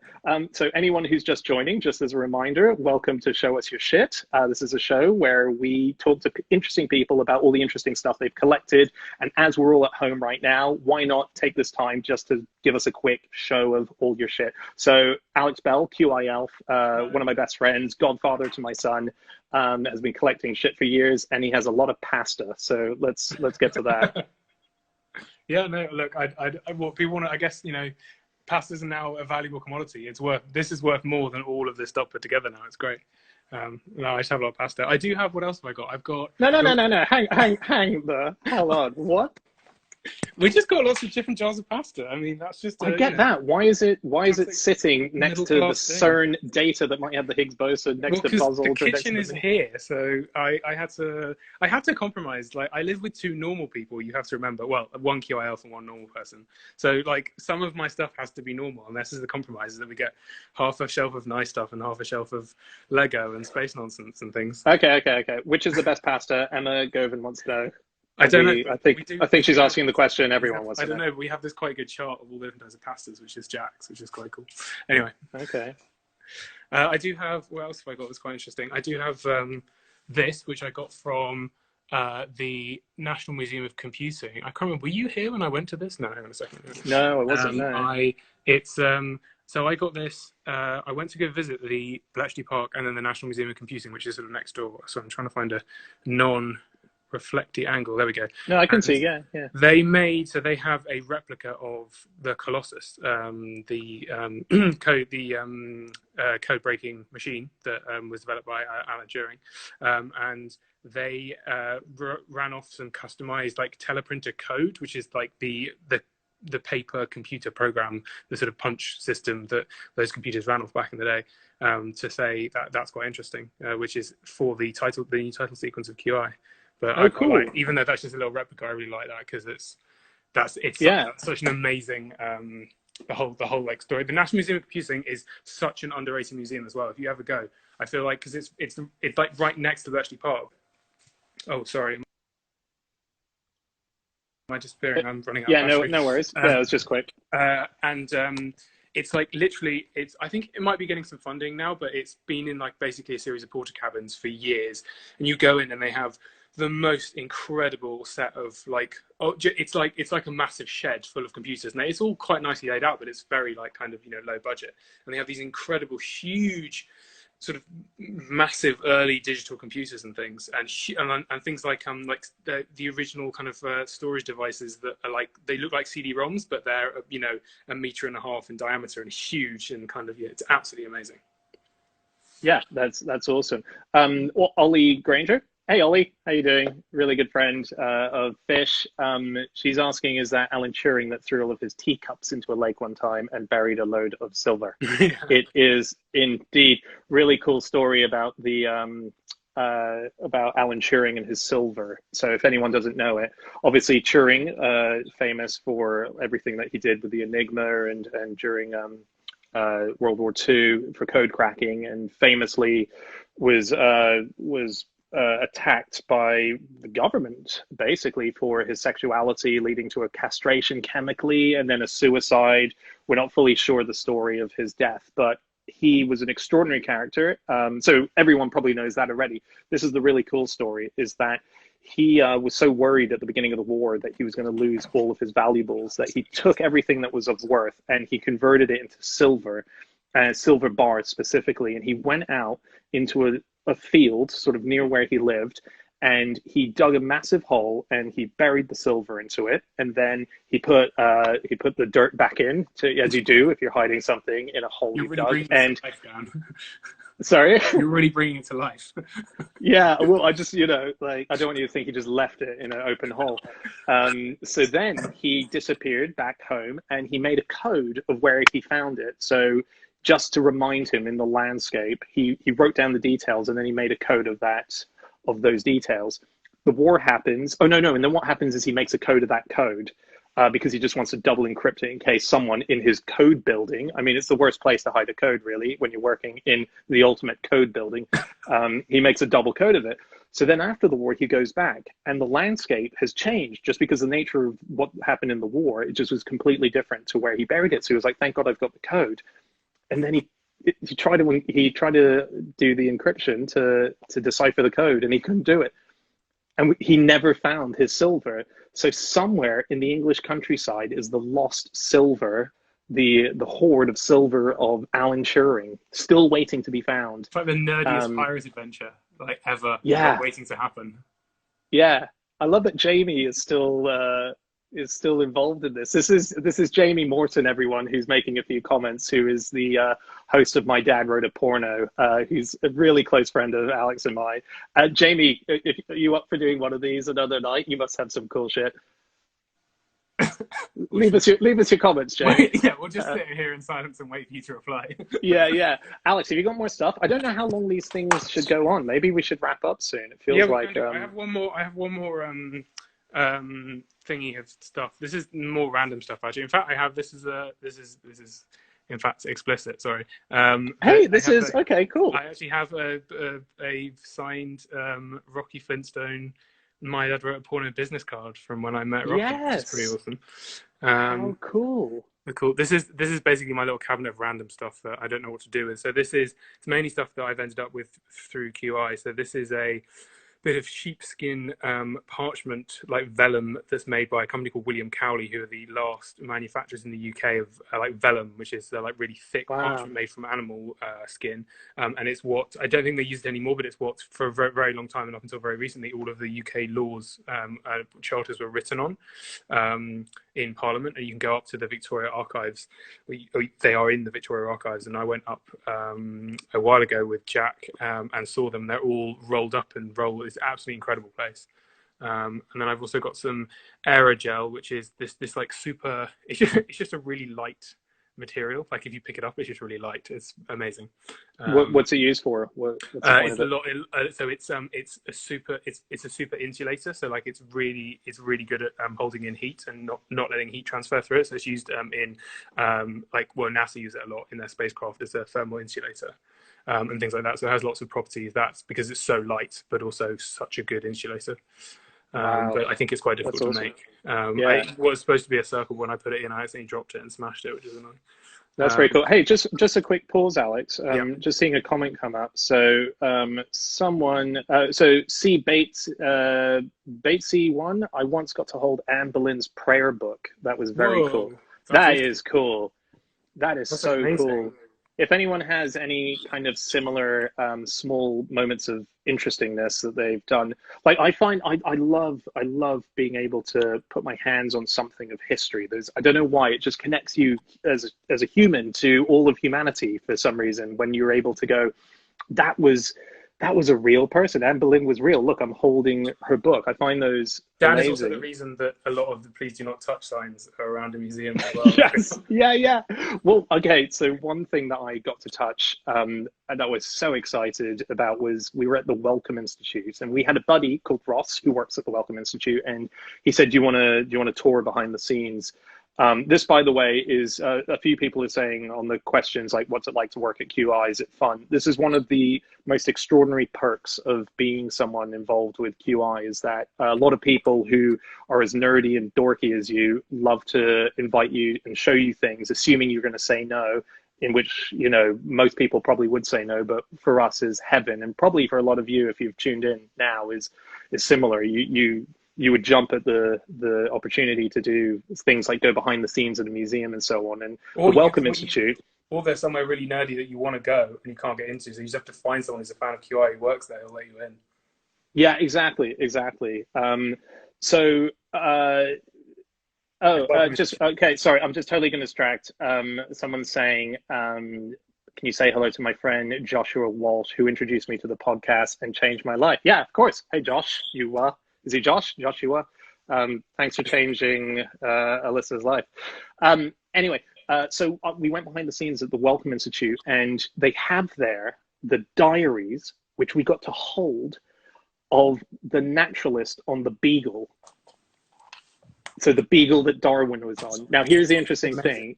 So anyone who's just joining, just as a reminder, welcome to Show Us Your Shit. This is a show where we talk to interesting people about all the interesting stuff they've collected. And as we're all at home right now, why not take this time just to give us a quick show of all your shit? So Alex Bell, QIL, one of my best friends, godfather to my son, has been collecting shit for years, and he has a lot of pasta. So let's get to that. Yeah, no, look, what people want to, I guess, pastas are now a valuable commodity. This is worth more than all of this stuff put together now. It's great. No, I just have a lot of pasta. I do have, what else have I got? I've got No. Hang the hell on. What? we just got lots of different jars of pasta. I mean, that's just I get that. Why is it sitting next to the CERN data that might have the Higgs boson next to puzzles? The kitchen is here, so I had to compromise. Like, I live with two normal people. You have to remember, well, one QIL and one normal person. So like, some of my stuff has to be normal, and this is the compromise, is that we get half a shelf of nice stuff and half a shelf of Lego and space nonsense and things. Okay. Which is the best pasta? Emma Govan wants to know. I don't know. I think she's asking the question everyone wants to know. I don't know, but we have this quite good chart of all the different types of pastas, which is Jack's, which is quite cool. Anyway. Okay. I do have, what else have I got that's quite interesting? I do have this, which I got from the National Museum of Computing. I can't remember, were you here when I went to this? No, hang on a second. No, I wasn't. So I got this, I went to go visit the Bletchley Park and then the National Museum of Computing, which is sort of next door. So I'm trying to find a reflecty angle. There we go. No, I can see. Yeah. They have a replica of the Colossus, the code breaking machine that was developed by Alan Turing, and they ran off some customized like teleprinter code, which is like the paper computer program, the sort of punch system that those computers ran off back in the day, to say that's quite interesting, which is for the new title sequence of QI. But cool. Even though that's just a little replica, I really like that because it's such an amazing the whole like story. The National Museum of Computing is such an underrated museum as well. If you ever go, I feel like, because it's like right next to Bletchley Park. Oh, sorry. Am I disappearing? I'm running out. Yeah, no worries. Yeah, it was just quick. It's like literally, I think it might be getting some funding now, but it's been in like basically a series of porta cabins for years. And you go in and they have the most incredible set of like, it's like a massive shed full of computers. Now it's all quite nicely laid out, but it's very like kind of, low budget. And they have these incredible, huge, sort of massive early digital computers and things, and things like the original kind of storage devices that are like, they look like CD-ROMs, but they're 1.5 meters in diameter and huge, and kind of it's absolutely amazing. Yeah, that's awesome. Ollie Granger. Hey, Ollie, how you doing? Really good friend of Fish. She's asking, is that Alan Turing that threw all of his teacups into a lake one time and buried a load of silver? Yeah. It is indeed. Really cool story about the about Alan Turing and his silver. So if anyone doesn't know it, obviously Turing, famous for everything that he did with the Enigma and during World War II for code cracking, and famously was attacked by the government basically for his sexuality, leading to a castration chemically and then a suicide. We're not fully sure the story of his death, but he was an extraordinary character. So everyone probably knows that already. This is the really cool story, is that he was so worried at the beginning of the war that he was going to lose all of his valuables that he took everything that was of worth and he converted it into silver bars specifically. And he went out into a field sort of near where he lived, and he dug a massive hole and he buried the silver into it, and then he put the dirt back in, to, as you do if you're hiding something in a hole you dug. And sorry, you're really bringing it to life. Yeah, well, I just, like, I don't want you to think he just left it in an open hole. So then he disappeared back home and he made a code of where he found it. So just to remind him in the landscape, he wrote down the details and then he made a code of those details. The war happens. Oh, no. And then what happens is he makes a code of that code because he just wants to double encrypt it in case someone in his code building, I mean, it's the worst place to hide a code, really, when you're working in the ultimate code building. He makes a double code of it. So then after the war, he goes back and the landscape has changed just because the nature of what happened in the war, it just was completely different to where he buried it. So he was like, thank God I've got the code. And then he tried to do the encryption to decipher the code, and he couldn't do it. And he never found his silver. So somewhere in the English countryside is the lost silver, the hoard of silver of Alan Turing, still waiting to be found. It's like the nerdiest pirates adventure like ever. Yeah, waiting to happen. Yeah, I love that Jamie is still is still involved in this. This is Jamie Morton, everyone, who's making a few comments, who is the host of My Dad Wrote a Porno. He's a really close friend of Alex and mine. Jamie, are you up for doing one of these another night? You must have some cool shit. Leave us your comments, Jamie. Yeah, we'll just sit here in silence and wait for you to reply. Yeah. Alex, have you got more stuff? I don't know how long these things should go on. Maybe we should wrap up soon. It feels like I have one more. Thingy of stuff. This is more random stuff actually. In fact, I have this is in fact explicit. Sorry. Hey, okay, cool. I actually have a signed Rocky Flintstone My Dad Wrote a Porno business card from when I met Rocky, which is pretty awesome. Oh, cool. Cool. This is basically my little cabinet of random stuff that I don't know what to do with. So it's mainly stuff that I've ended up with through QI. So this is a bit of sheepskin parchment, like vellum, that's made by a company called William Cowley, who are the last manufacturers in the UK of like vellum, which is like really thick parchment made from animal skin. And it's what, I don't think they use it anymore, but it's what for a very, very long time and up until very recently, all of the UK laws, charters were written on in Parliament. And you can go up to the Victoria Archives. They are in the Victoria Archives. And I went up a while ago with Jack and saw them. They're all rolled up and rolled. It's an absolutely incredible place. And then I've also got some aerogel, which is this like super, it's just a really light material. Like if you pick it up, it's just really light. It's amazing. What's it used for? It's a lot. So it's a super insulator. So like it's really good at holding in heat and not letting heat transfer through it. So it's used in NASA use it a lot in their spacecraft as a thermal insulator. And things like that. So it has lots of properties. That's because it's so light, but also such a good insulator. But I think it's quite difficult to make. It was supposed to be a circle when I put it in. I accidentally dropped it and smashed it, which is annoying. That's very cool. Hey, just a quick pause, Alex. Just seeing a comment come up. So so C Bates Batesy1. I once got to hold Anne Boleyn's prayer book. That was very cool. That is cool. That's so amazing. Cool. If anyone has any kind of similar small moments of interestingness that they've done, like I find I love being able to put my hands on something of history. I don't know why, it just connects you as a human to all of humanity for some reason. When you're able to go, that was a real person. Anne Boleyn was real. Look, I'm holding her book. I find those amazing. Is also the reason that a lot of the "Please do not touch" signs are around a museum as well. Yes, yeah. Well, okay. So one thing that I got to touch, and that I was so excited about, was we were at the Wellcome Institute, and we had a buddy called Ross who works at the Wellcome Institute, and he said, "Do you want to tour behind the scenes?" This, by the way, is a few people are saying on the questions, like, what's it like to work at QI? Is it fun? This is one of the most extraordinary perks of being someone involved with QI, is that a lot of people who are as nerdy and dorky as you love to invite you and show you things, assuming you're going to say no, in which, most people probably would say no, but for us is heaven. And probably for a lot of you, if you've tuned in now, is similar. You would jump at the opportunity to do things like go behind the scenes at a museum and so on. And the Wellcome Institute. Or there's somewhere really nerdy that you want to go and you can't get into, so you just have to find someone who's a fan of QI who works there who'll let you in. Yeah, exactly. Sorry, I'm just totally going to distract. Someone's saying, can you say hello to my friend Joshua Walsh, who introduced me to the podcast and changed my life? Yeah, of course. Hey, Josh, is he Josh? Joshua? Thanks for changing Alyssa's life. Anyway, so we went behind the scenes at the Wellcome Institute, and they have there the diaries, which we got to hold, of the naturalist on the Beagle. So the Beagle that Darwin was on. Now, here's the interesting thing.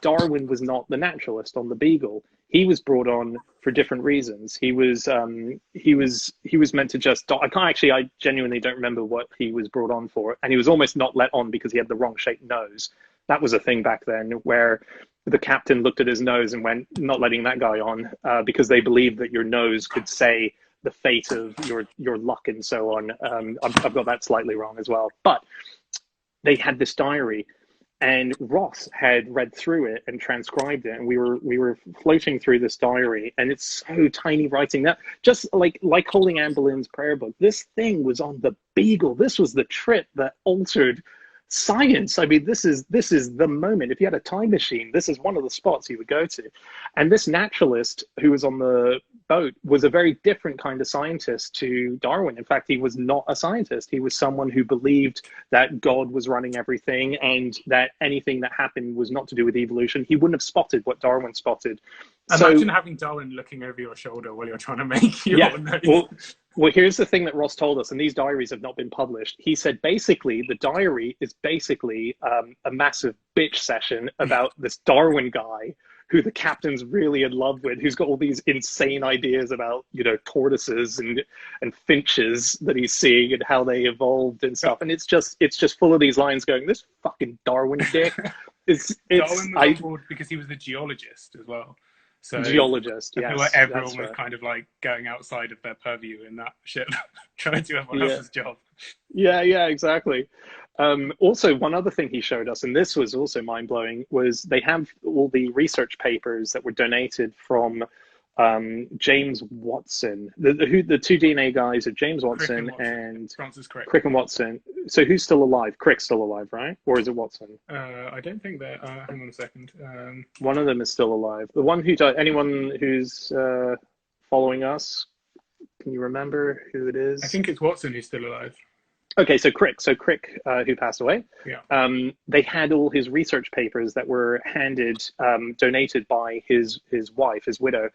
Darwin was not the naturalist on the Beagle. He was brought on for different reasons. He was meant to just, I genuinely don't remember what he was brought on for. And he was almost not let on because he had the wrong shaped nose. That was a thing back then, where the captain looked at his nose and went, not letting that guy on, because they believed that your nose could say the fate of your luck and so on. I've got that slightly wrong as well. But they had this diary, and Ross had read through it and transcribed it, and we were floating through this diary, and it's so tiny writing, that just like holding Anne Boleyn's prayer book. This thing was on the Beagle. This was the trip that altered science. I mean, this is the moment. If you had a time machine, this is one of the spots you would go to. And this naturalist who was on the boat was a very different kind of scientist to Darwin. In fact, he was not a scientist. He was someone who believed that God was running everything and that anything that happened was not to do with evolution. He wouldn't have spotted what Darwin spotted. Imagine having Darwin looking over your shoulder while you're trying to make your notes. Well, here's the thing that Ross told us, and these diaries have not been published. He said basically the diary is basically a massive bitch session about this Darwin guy who the captain's really in love with, who's got all these insane ideas about, you know, tortoises and finches that he's seeing and how they evolved and stuff. And it's just full of these lines going, this fucking Darwin dick. Darwin was on board because he was the geologist as well. So geologist, yes. Where everyone was kind of like going outside of their purview in that ship, trying to do everyone else's job. Yeah, exactly. Also, one other thing he showed us, and this was also mind-blowing, was they have all the research papers that were donated from James Watson. The two DNA guys are James Watson and Crick and Watson. So who's still alive? Crick's still alive, right? Or is it Watson? I don't think they're... hang on a second. One of them is still alive. The one who died... Anyone who's following us, can you remember who it is? I think it's Watson who's still alive. Okay, so Crick, who passed away, they had all his research papers that were donated by his wife, his widow,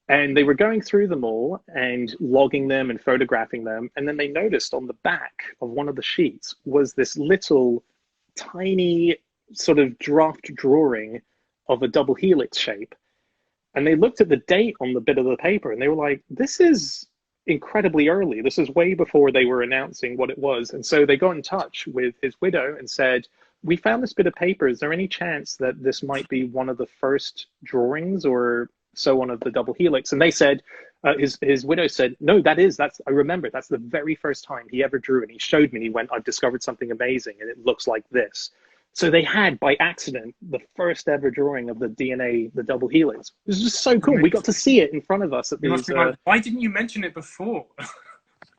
and they were going through them all and logging them and photographing them, and then they noticed on the back of one of the sheets was this little tiny sort of draft drawing of a double helix shape, and they looked at the date on the bit of the paper, and they were like, this is incredibly early. This is way before they were announcing what it was. And so they got in touch with his widow and said, we found this bit of paper. Is there any chance that this might be one of the first drawings or so on of the double helix? And they said, his widow said, no, I remember, that's the very first time he ever drew. And he showed me, and he went, I've discovered something amazing, and it looks like this. So they had, by accident, the first ever drawing of the DNA, the double helix. It was just so cool. We got to see it in front of us at these... why didn't you mention it before?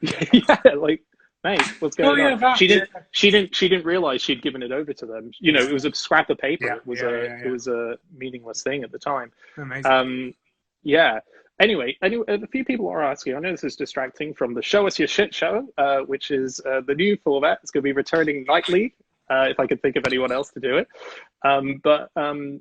Yeah, like, mate, what's going on? She didn't realize she'd given it over to them. You know, it was a scrap of paper. It was a meaningless thing at the time. Amazing. Anyway, a few people are asking, I know this is distracting from the Show Us Your Shit show, which is the new format. It's going to be returning nightly. If I could think of anyone else to do it. But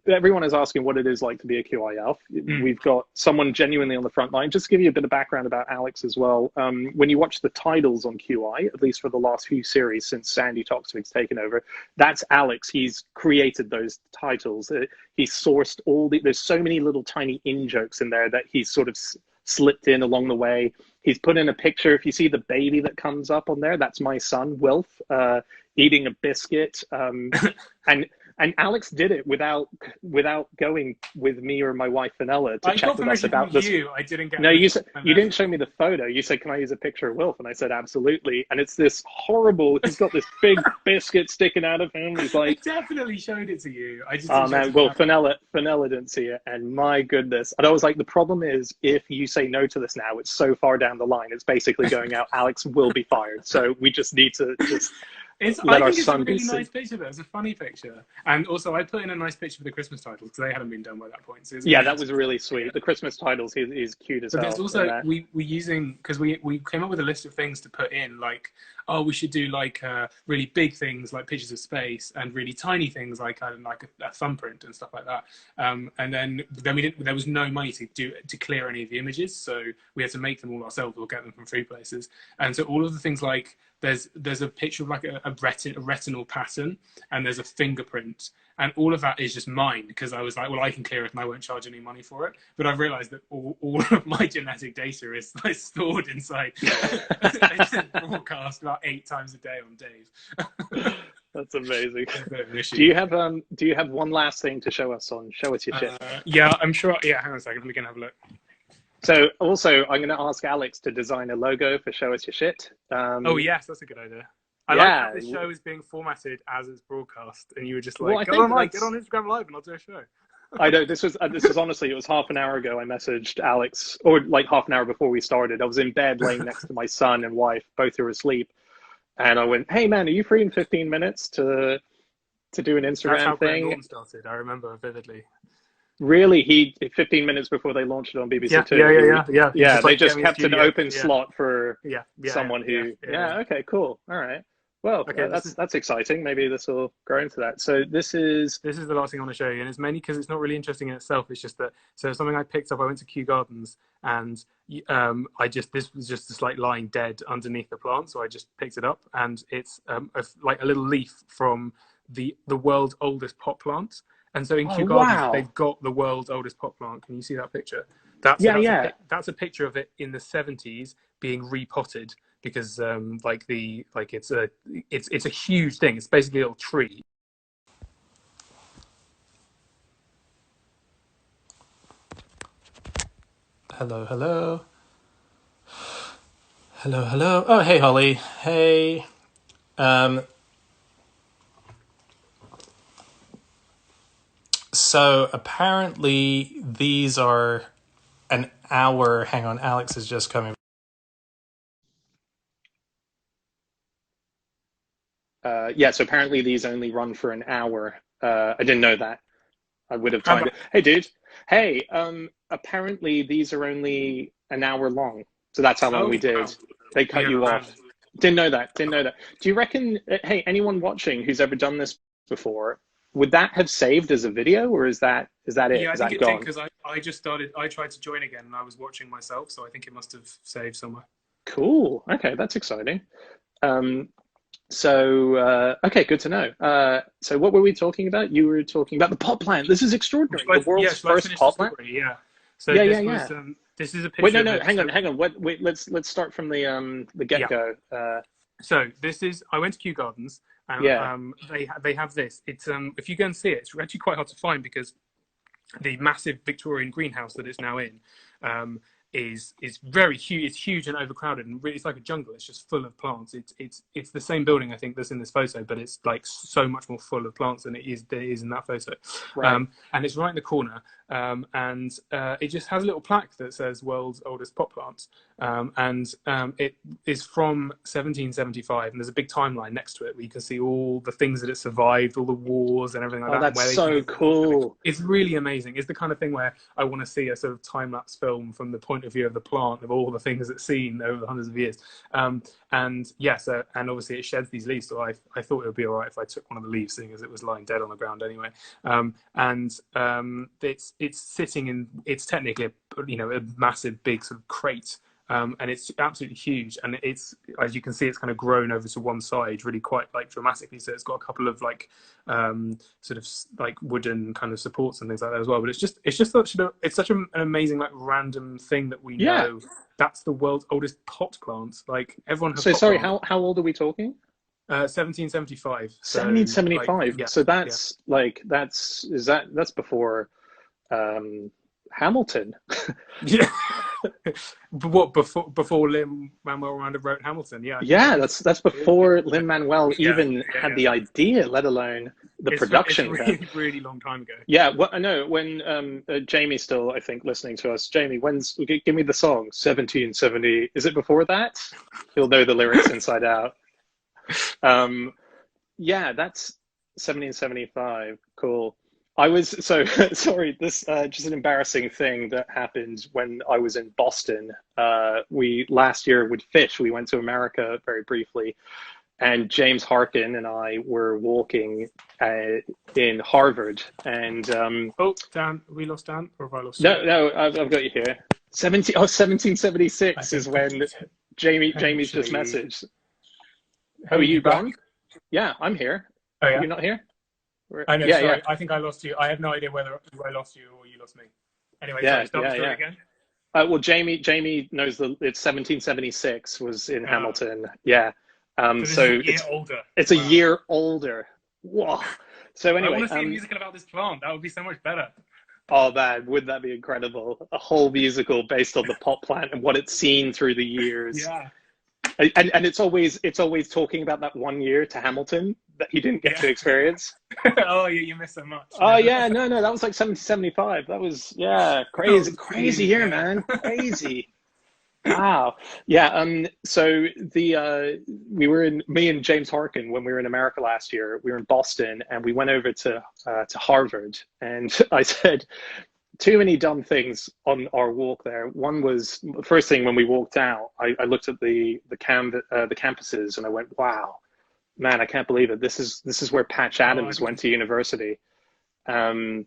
everyone is asking what it is like to be a QI elf. We've got someone genuinely on the front line. Just to give you a bit of background about Alex as well. When you watch the titles on QI, at least for the last few series since Sandy Toksvig's taken over, that's Alex. He's created those titles. He sourced there's so many little tiny in-jokes in there that he's sort of slipped in along the way. He's put in a picture. If you see the baby that comes up on there, that's my son, Wilf, eating a biscuit. And Alex did it without going with me or my wife Fenella to chat with us about this. I didn't get. No, you didn't show me the photo. You said, "Can I use a picture of Wilf?" And I said, "Absolutely." And it's this horrible. He's got this big biscuit sticking out of him. He's like, I definitely showed it to you. I just. Oh man, well, Fenella didn't see it, and my goodness. And I was like, the problem is, if you say no to this now, it's so far down the line. It's basically going out. Alex will be fired. So we just need to just. I think it's a really nice picture though. It's a funny picture. And also I put in a nice picture for the Christmas titles because they hadn't been done by that point. So that was really sweet. The Christmas titles is cute as hell. But there's also, we're using, because we came up with a list of things to put in, like, oh, we should do like really big things like pictures of space and really tiny things like a thumbprint and stuff like that. And then there was no money to clear any of the images. So we had to make them all ourselves or get them from free places. And so all of the things like, there's a picture of like a retinal pattern and there's a fingerprint and all of that is just mine because I was like, well, I can clear it and I won't charge any money for it. But I've realized that all of my genetic data is like stored inside. It's broadcast about 8 times a day on Dave. That's amazing. Do you have one last thing to show us on Show Us Your Shit? Yeah, I'm sure. Yeah, hang on a second. Let me go and have a look. So also, I'm going to ask Alex to design a logo for Show Us Your Shit. Oh, yes, that's a good idea. I like how this show is being formatted as it's broadcast, and you were just like, get on Instagram Live and I'll do a show. I know, this was honestly, it was half an hour ago I messaged Alex, or like half an hour before we started. I was in bed laying next to my son and wife, both who were asleep. and I went, "Hey man, are you free in 15 minutes to do an That's how Instagram Graham thing?" Norton started. I remember vividly. Really, he 15 minutes before they launched it on BBC Yeah, Two. He would, He's yeah, just they like, get just me a kept an studio. open slot for someone Yeah. yeah, okay, cool, all right. Well, Okay, that's exciting. Maybe this will grow into that. So this is the last thing I want to show you, and it's mainly because it's not really interesting in itself. It's just that something I picked up. I went to Kew Gardens, and this was just like lying dead underneath the plant, so I just picked it up, and it's like a little leaf from the world's oldest pot plant. And so in oh Kew Gardens, wow, they've got the world's oldest pot plant. Can you see that picture? yeah, yeah. That's a picture of it in the 70s being repotted because it's a huge thing. It's basically a little tree. Hello, hello. Hello, hello. Oh, hey, Holly. Hey. Um, so apparently these are an hour. Hang on, Alex is just coming. Yeah, so apparently these only run for an hour. I didn't know that. I would have timed Um, it. Hey, dude. Hey, apparently these are only an hour long. So that's how long oh we wow, did. They we cut you overran. off. Didn't know that. Didn't know that. Do you reckon, hey, anyone watching who's ever done this before, would that have saved as a video, or is that it? Yeah, I Is think that it did gone? because I just started. I tried to join again and I was watching myself, so I think it must have saved somewhere. Cool. Okay, that's exciting. Um, okay, good to know. So what were we talking about? You were talking about the pot plant. This is extraordinary. The world's Shall I first finish the pot plant. story? Yeah. So Yeah, yeah, yeah. this is a Wait, picture no, of no, it. hang on, So hang on. What? Wait, let's start from the get yeah. go. So this is. I went to Kew Gardens, and Yeah. they have this. It's if you go and see it, it's actually quite hard to find because the massive Victorian greenhouse that it's now in um, is very huge. It's huge and overcrowded, and really, it's like a jungle. It's just full of plants. It's the same building I think that's in this photo, but it's like so much more full of plants than it is in that photo. Right. And it's right in the corner, and it just has a little plaque that says "World's Oldest Pot Plant," it is from 1775, and there's a big timeline next to it where you can see all the things that it survived, all the wars and everything like Oh, that, and that's where they so lived. cool. It's really amazing. It's the kind of thing where I want to see a sort of time lapse film from the point of view of the plant of all the things it's seen over the hundreds of years. And yeah, and obviously it sheds these leaves. So I thought it would be all right if I took one of the leaves, seeing as it was lying dead on the ground anyway. It's sitting in. It's technically a massive big sort of crate. And it's absolutely huge, and it's, as you can see, it's kind of grown over to one side really quite like dramatically. So it's got a couple of like sort of like wooden kind of supports and things like that as well. But it's such an amazing like random thing that we Yeah. know that's the world's oldest pot plant. Like everyone has So pot sorry, plants. how old are we talking? 1775. So like 1775. yeah, So yeah. that's before Hamilton. Yeah. But what before Lin Manuel Miranda wrote Hamilton? Yeah, I think Yeah, so. that's before Lin-Manuel Yeah, even had yeah. the idea, let alone the It's a production. really, really long time ago. Yeah, well, I know when Jamie's still, I think, listening to us. Jamie, give me the song 1770. Is it before that? He'll know the lyrics inside out. Um, yeah, that's 1775. Cool. I was so sorry. This just an embarrassing thing that happened when I was in Boston. We last year with Fish, we went to America very briefly, and James Harkin and I were walking in Harvard, and Oh, Dan, we lost Dan, or have I lost you? no, no, I've got you here. 1776 I is think when Jamie's just potentially. messaged. Oh, Oh, are you you back? gone? Yeah, I'm here. Oh Are yeah. you not here? I know. Yeah, yeah, Sorry, I think I lost you. I have no idea whether I lost you or you lost me. Anyway, sorry. yeah, Start the yeah, story yeah. again. Well, Jamie knows it's 1776 was in Uh, Hamilton. Yeah. so this is So a year older. it's a Wow. year older. Whoa. So I anyway, want to see a musical about this plant. That would be so much better. oh man, would that be incredible? A whole musical based on the pot plant and what it's seen through the years. Yeah. And it's always talking about that one year to Hamilton that he didn't get Yeah. to experience. Oh, you missed so much. Oh yeah, no, that was like 1775. That was, yeah, Oh, crazy, it's crazy crazy. year, Yeah. man, crazy. Wow. Yeah. So me and James Harkin, when we were in America last year, we were in Boston and we went over to Harvard. And I said too many dumb things on our walk there. One was the first thing when we walked out, I looked at the campuses and I went, wow, man, I can't believe it. This is where Patch Oh, I Adams can. went to university. Um,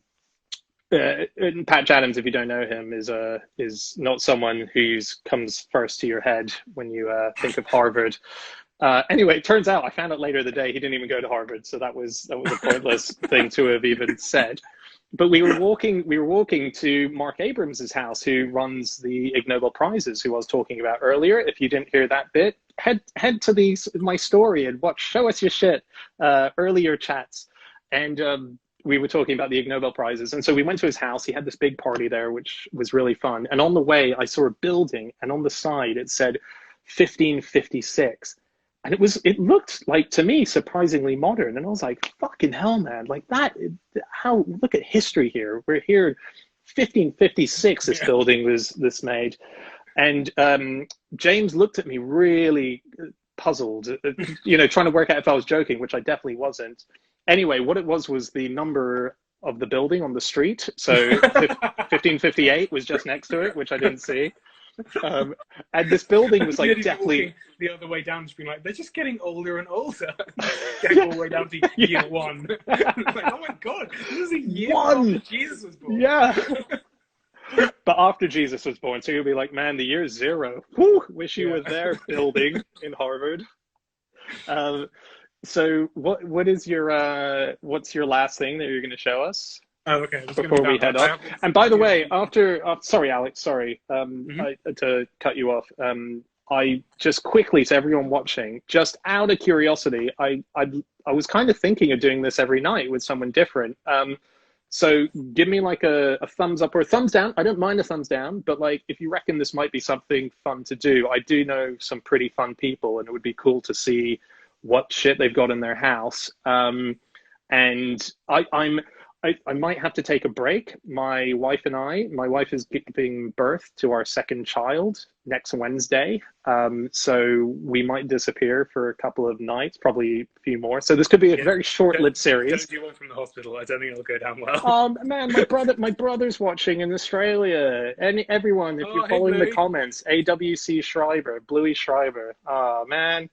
and Patch Adams, if you don't know him, is not someone who's comes first to your head when you think of Harvard. Anyway, it turns out I found out later in the day he didn't even go to Harvard, so that was a pointless thing to have even said. But we were walking to Mark Abrams's house, who runs the Ig Nobel Prizes, who I was talking about earlier. If you didn't hear that bit, head to my story and watch Show Us Your Shit earlier chats. And we were talking about the Ig Nobel Prizes. And so we went to his house. He had this big party there, which was really fun. And on the way, I saw a building, and on the side it said 1556. And it looked like, to me, surprisingly modern. And I was like, fucking hell, man. Like that, how, look at history here. We're here 1556, this Yeah. building was this made. And James looked at me really puzzled, trying to work out if I was joking, which I definitely wasn't. Anyway, what it was the number of the building on the street. So 1558 was just next to it, which I didn't see. And this building was like Nearly definitely walking the other way down, just being like, they're just getting older and older. Getting all the way down to year one. It's like, oh my god, this is a year after Jesus was born. Yeah. But after Jesus was born, so you'll be like, man, the year's zero. Whew, wish you Yeah. were there building in Harvard. Um, so what's your last thing that you're going to show us Oh, okay. It's going to before be we that. head I off? have And by the yeah. way, sorry, Alex, sorry, Mhm. to cut you off. I just quickly, to everyone watching, just out of curiosity, I was kind of thinking of doing this every night with someone different. So give me like a thumbs up or a thumbs down. I don't mind a thumbs down, but like if you reckon this might be something fun to do, I do know some pretty fun people, and it would be cool to see what shit they've got in their house. And I might have to take a break. My wife is giving birth to our second child next Wednesday. So we might disappear for a couple of nights, probably a few more. So this could be a Yeah, very short-lived don't series. do one from the hospital. I don't think it'll go down well. Man, my brother's watching in Australia. And everyone, if you're Oh, hey, following the Bluey. comments, AWC Schreiber, Bluey Schreiber. Oh man,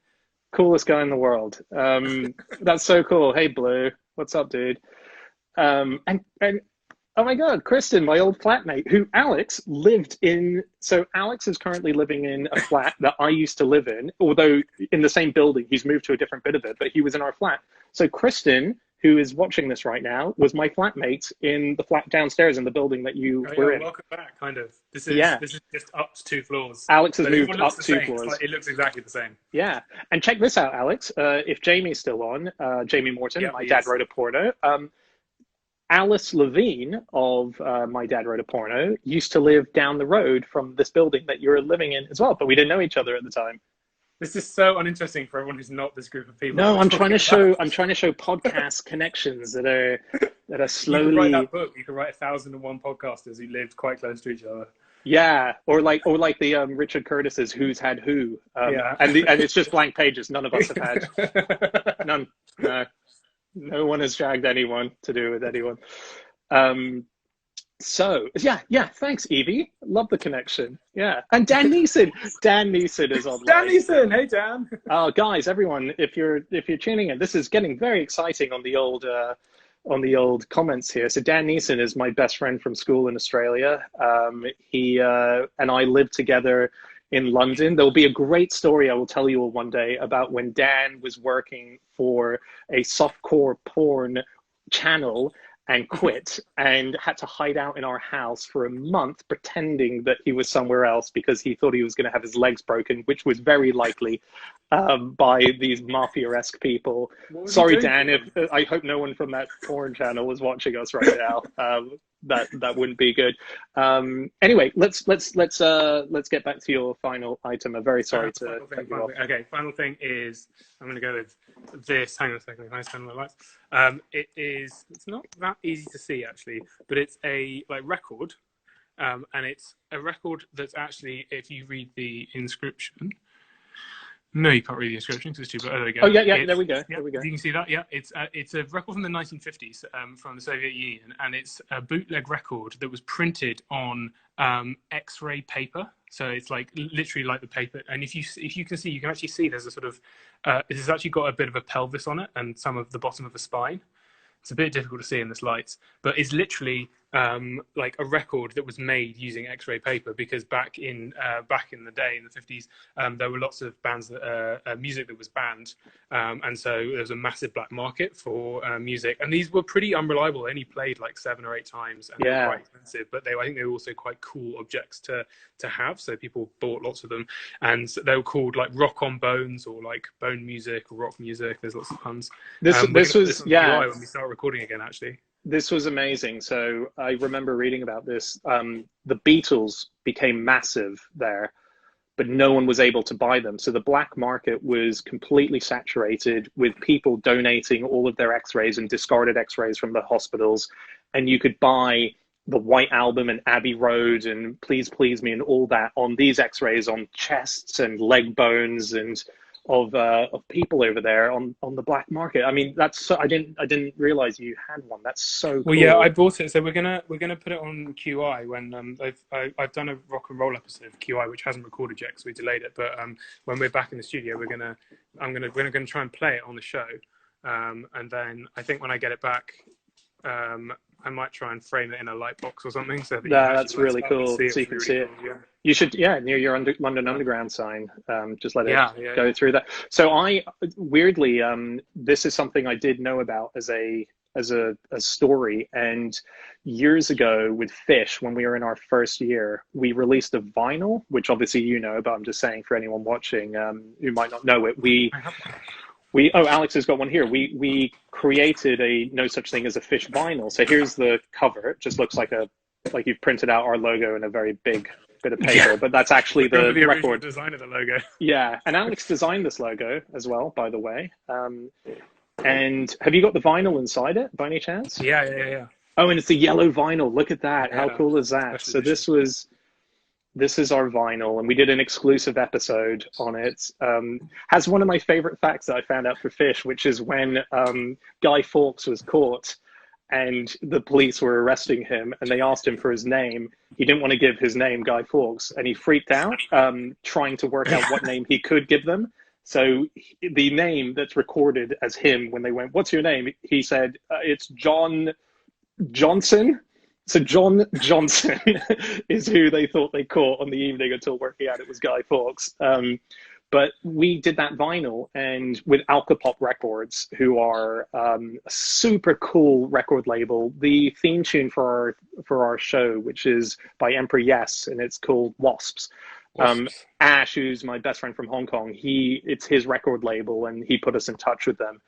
coolest guy in the world. That's so cool. Hey Blue, what's up, dude? And oh my God, Kristen, my old flatmate, who Alex lived in. So Alex is currently living in a flat that I used to live in, although in the same building. He's moved to a different bit of it, but he was in our flat. So Kristen, who is watching this right now, was my flatmate in the flat downstairs in the building that you Oh, yeah, were well, in. welcome back. Kind of. This is Yeah, this is just up to 2 floors, Alex has but everyone moved looks up the two same. It's like floors. it looks exactly the same. Yeah, and check this out, Alex. If Jamie's still on, Jamie Morton, Yep, my he dad is. wrote a porno. Alice Levine of My Dad Wrote a Porno used to live down the road from this building that you're living in as well, but we didn't know each other at the time. This is so uninteresting for everyone who's not this group of people that No, we're talking about. I'm trying to show podcast connections that are You could write slowly. that book. You could write 1,001 podcasters who lived quite close to each other. Yeah, or like the Richard Curtis's Who's Had Who, Yeah. and it's just blank pages. None of us have had none. No, no one has dragged anyone to do with anyone. Um, So yeah. Thanks, Evie. Love the connection. Yeah, and Dan Neeson. Dan Neeson is Dan online. Neeson, hey Dan. Oh, guys, everyone, if you're tuning in, this is getting very exciting on the old comments here. So Dan Neeson is my best friend from school in Australia. He and I lived together in London. There will be a great story I will tell you all one day about when Dan was working for a softcore porn channel and quit and had to hide out in our house for a month pretending that he was somewhere else because he thought he was going to have his legs broken, which was very likely by these mafia-esque people. What was he Sorry, doing Dan, for if them? I hope no one from that porn channel is watching us right now. That wouldn't be good. Anyway, let's get back to your final item. I'm very sorry to Final thing, cut you final off. thing. Okay, final thing is I'm going to go with this. Hang on a second. Can I turn my lights? It's not that easy to see actually, but it's a like record, and it's a record that's actually, if you read the inscription. No, you can't read the inscription because it's too. Oh, there we go. Oh yeah, there we go. Yeah, There we go. you can see that. Yeah, it's a record from the 1950s from the Soviet Union, and it's a bootleg record that was printed on X-ray paper. So it's like literally like the paper. And if you can see, you can actually see there's a sort of this has actually got a bit of a pelvis on it and some of the bottom of a spine. It's a bit difficult to see in this light, but it's literally like a record that was made using X-ray paper, because back in the day in the 50s, there were lots of bands that music that was banned, and so there was a massive black market for music, and these were pretty unreliable. They only played like 7 or 8 times, and they were quite expensive, but I think they were also quite cool objects to have. So people bought lots of them, and they were called like Rock on Bones or like Bone Music or Rock Music. There's lots of puns. This was when we start recording again, actually. This was amazing. So I remember reading about this. The Beatles became massive there, but no one was able to buy them. So the black market was completely saturated with people donating all of their X-rays and discarded X-rays from the hospitals. And you could buy the White Album and Abbey Road and Please Please Me and all that on these X-rays on chests and leg bones and of people over there on the black market. I mean, that's so, I didn't realize you had one. That's so cool. Well, yeah, I bought it. So we're gonna put it on QI when I've done a rock and roll episode of QI which hasn't recorded yet because we delayed it. But when we're back in the studio, we're gonna try and play it on the show, and then I think when I get it back, I might try and frame it in a light box or something. So that that's really cool. So you can see it. Cool, yeah. You should, near your London Underground sign, just let it go through that. So I, weirdly, this is something I did know about as a story. And years ago with Fish, when we were in our first year, we released a vinyl, which obviously you know, but I'm just saying for anyone watching who might not know it, Alex has got one here. We created a No Such Thing as a Fish vinyl. So here's the cover. It just looks like you've printed out our logo in a very big bit of paper, but that's actually the record design of the logo. Yeah, and Alex designed this logo as well, by the way. And have you got the vinyl inside it by any chance? Yeah. Oh, and it's a yellow vinyl. Look at that. Yeah. How cool is that? So this is our vinyl, and we did an exclusive episode on it. Has one of my favorite facts that I found out for Fish, which is when Guy Fawkes was caught and the police were arresting him and they asked him for his name. He didn't want to give his name, Guy Fawkes, and he freaked out trying to work out what name he could give them. So the name that's recorded as him when they went, "What's your name?" He said, "It's John Johnson." So John Johnson is who they thought they caught on the evening until working out it was Guy Fawkes. But we did that vinyl, and with Alcopop Records, who are a super cool record label. The theme tune for our show, which is by Emperor Yes, and it's called Wasps. Ash, who's my best friend from Hong Kong, it's his record label, and he put us in touch with them.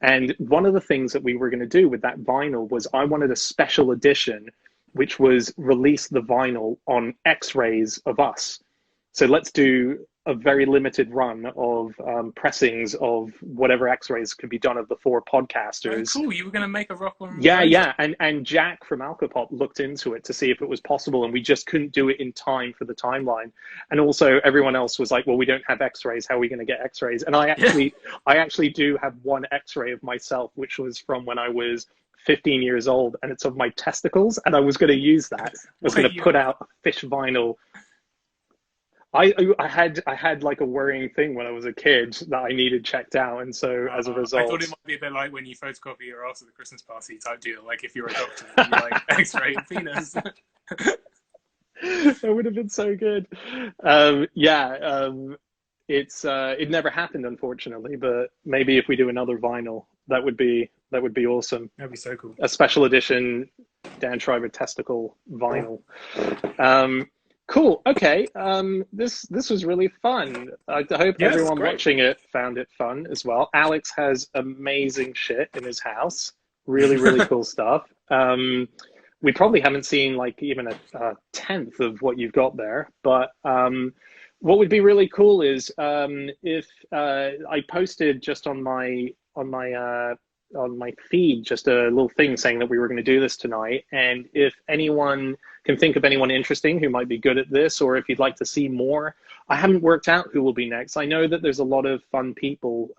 And one of the things that we were going to do with that vinyl was I wanted a special edition, which was release the vinyl on X-rays of us. So let's do a very limited run of pressings of whatever X-rays could be done of the 4 podcasters. Oh, cool. You were going to make a rock on. Yeah. And Jack from Alcopop looked into it to see if it was possible, and we just couldn't do it in time for the timeline. And also everyone else was like, well, we don't have X-rays. How are we going to get X-rays? And I actually do have one X-ray of myself, which was from when I was 15 years old, and it's of my testicles, and I was going to use that. I was going to put out a Fish vinyl. I had like a worrying thing when I was a kid that I needed checked out, and so as a result, I thought it might be a bit like when you photocopy your ass at the Christmas party type deal. Like if you're a doctor, you like X-ray your penis. That would have been so good. It never happened, unfortunately, but maybe if we do another vinyl, that would be awesome. That'd be so cool. A special edition Dan Schreiber testicle vinyl. Cool. Okay. This was really fun. I hope everyone watching it found it fun as well. Alex has amazing shit in his house. Really, really cool stuff. We probably haven't seen like even a tenth of what you've got there, but what would be really cool is if I posted just on my on my feed just a little thing saying that we were going to do this tonight. And if anyone can think of anyone interesting who might be good at this, or if you'd like to see more, I haven't worked out who will be next. I know that there's a lot of fun people.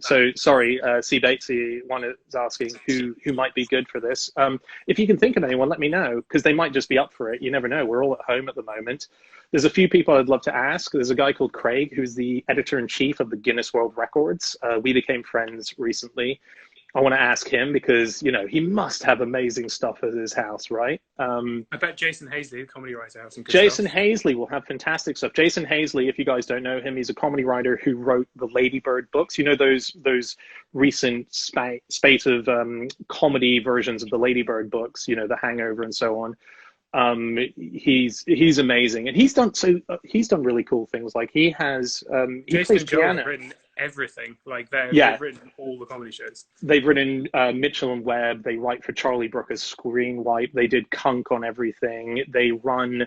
So sorry, C. Batesy one is asking who might be good for this. If you can think of anyone, let me know, because they might just be up for it. You never know. We're all at home at the moment. There's a few people I'd love to ask. There's a guy called Craig, who's the editor-in-chief of the Guinness World Records. We became friends recently. I want to ask him because, you know, he must have amazing stuff at his house, right? I bet Jason Hazley, the comedy writer, has some good Jason stuff. Hazley will have fantastic stuff. Jason Hazley, if you guys don't know him, he's a comedy writer who wrote the Ladybird books. You know, those recent spate of comedy versions of the Ladybird books, you know, The Hangover and so on. He's amazing, and he's done really cool things. Like he plays Jason and Joel piano. have written everything. Like they've written all the comedy shows. They've written Mitchell and Webb. They write for Charlie Brooker's Screenwipe. They did Kunk on everything. They run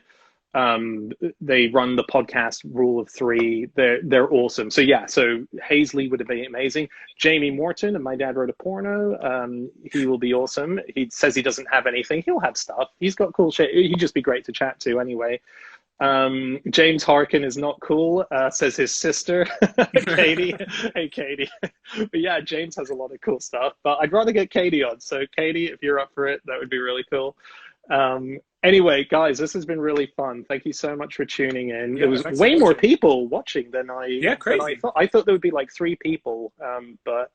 the podcast Rule of Three. They're awesome. So yeah, so Hazley would be amazing. Jamie Morton and My Dad Wrote a Porno. He will be awesome. He says he doesn't have anything. He'll have stuff. He's got cool shit. He'd just be great to chat to anyway. James Harkin is not cool, says his sister, Katie. Hey, Katie. But yeah, James has a lot of cool stuff, but I'd rather get Katie on. So Katie, if you're up for it, that would be really cool. Anyway, guys, this has been really fun. Thank you so much for tuning in. There was way more people watching than I thought. I thought there would be like 3 people, but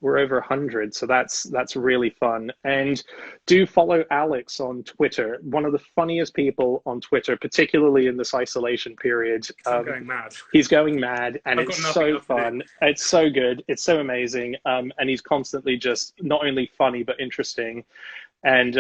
we're over 100, so that's really fun. And do follow Alex on Twitter. One of the funniest people on Twitter, particularly in this isolation period. I'm going mad. He's going mad, and it's so fun. It's so good. It's so amazing. And he's constantly just not only funny but interesting. And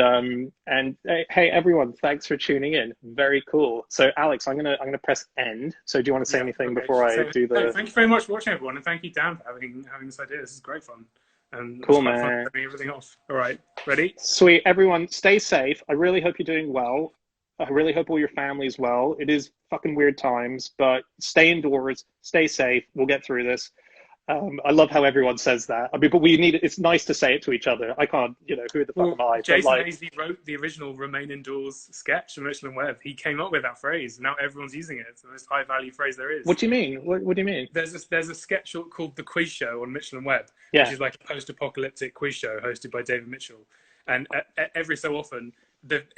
hey everyone, thanks for tuning in. Very cool. So Alex, I'm gonna press end. So do you want to say anything before I do the? Thank you very much for watching, everyone, and thank you, Dan, for having this idea. This is great fun. And cool, man. Fun having everything off. All right, ready? Sweet. Everyone, stay safe. I really hope you're doing well. I really hope all your family's well. It is fucking weird times, but stay indoors, stay safe. We'll get through this. I love how everyone says that. I mean, but it's nice to say it to each other. I can't, you know, who the fuck am I? Jason Hazley wrote the original Remain Indoors sketch from Mitchell and Webb. He came up with that phrase. Now everyone's using it. It's the most high value phrase there is. What do you mean? What do you mean? There's a sketch called The Quiz Show on Mitchell and Webb, which is like a post-apocalyptic quiz show hosted by David Mitchell. And every so often,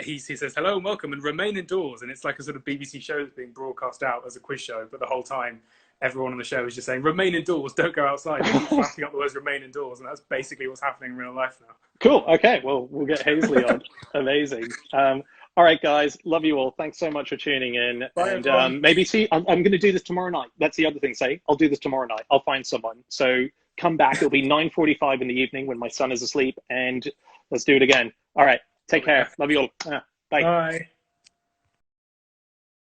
he says, hello and welcome, and remain indoors. And it's like a sort of BBC show that's being broadcast out as a quiz show, but the whole time, everyone on the show is just saying, remain indoors, don't go outside. They keep flapping up the words remain indoors, and that's basically what's happening in real life now. Cool. Okay, well, we'll get Hazley on. Amazing. All right, guys, love you all. Thanks so much for tuning in. Bye, and maybe I'm going to do this tomorrow night. That's the other thing. I'll do this tomorrow night. I'll find someone. So come back. It'll be 9:45 in the evening when my son is asleep, and let's do it again. All right, take care. Love you all. Bye. Bye.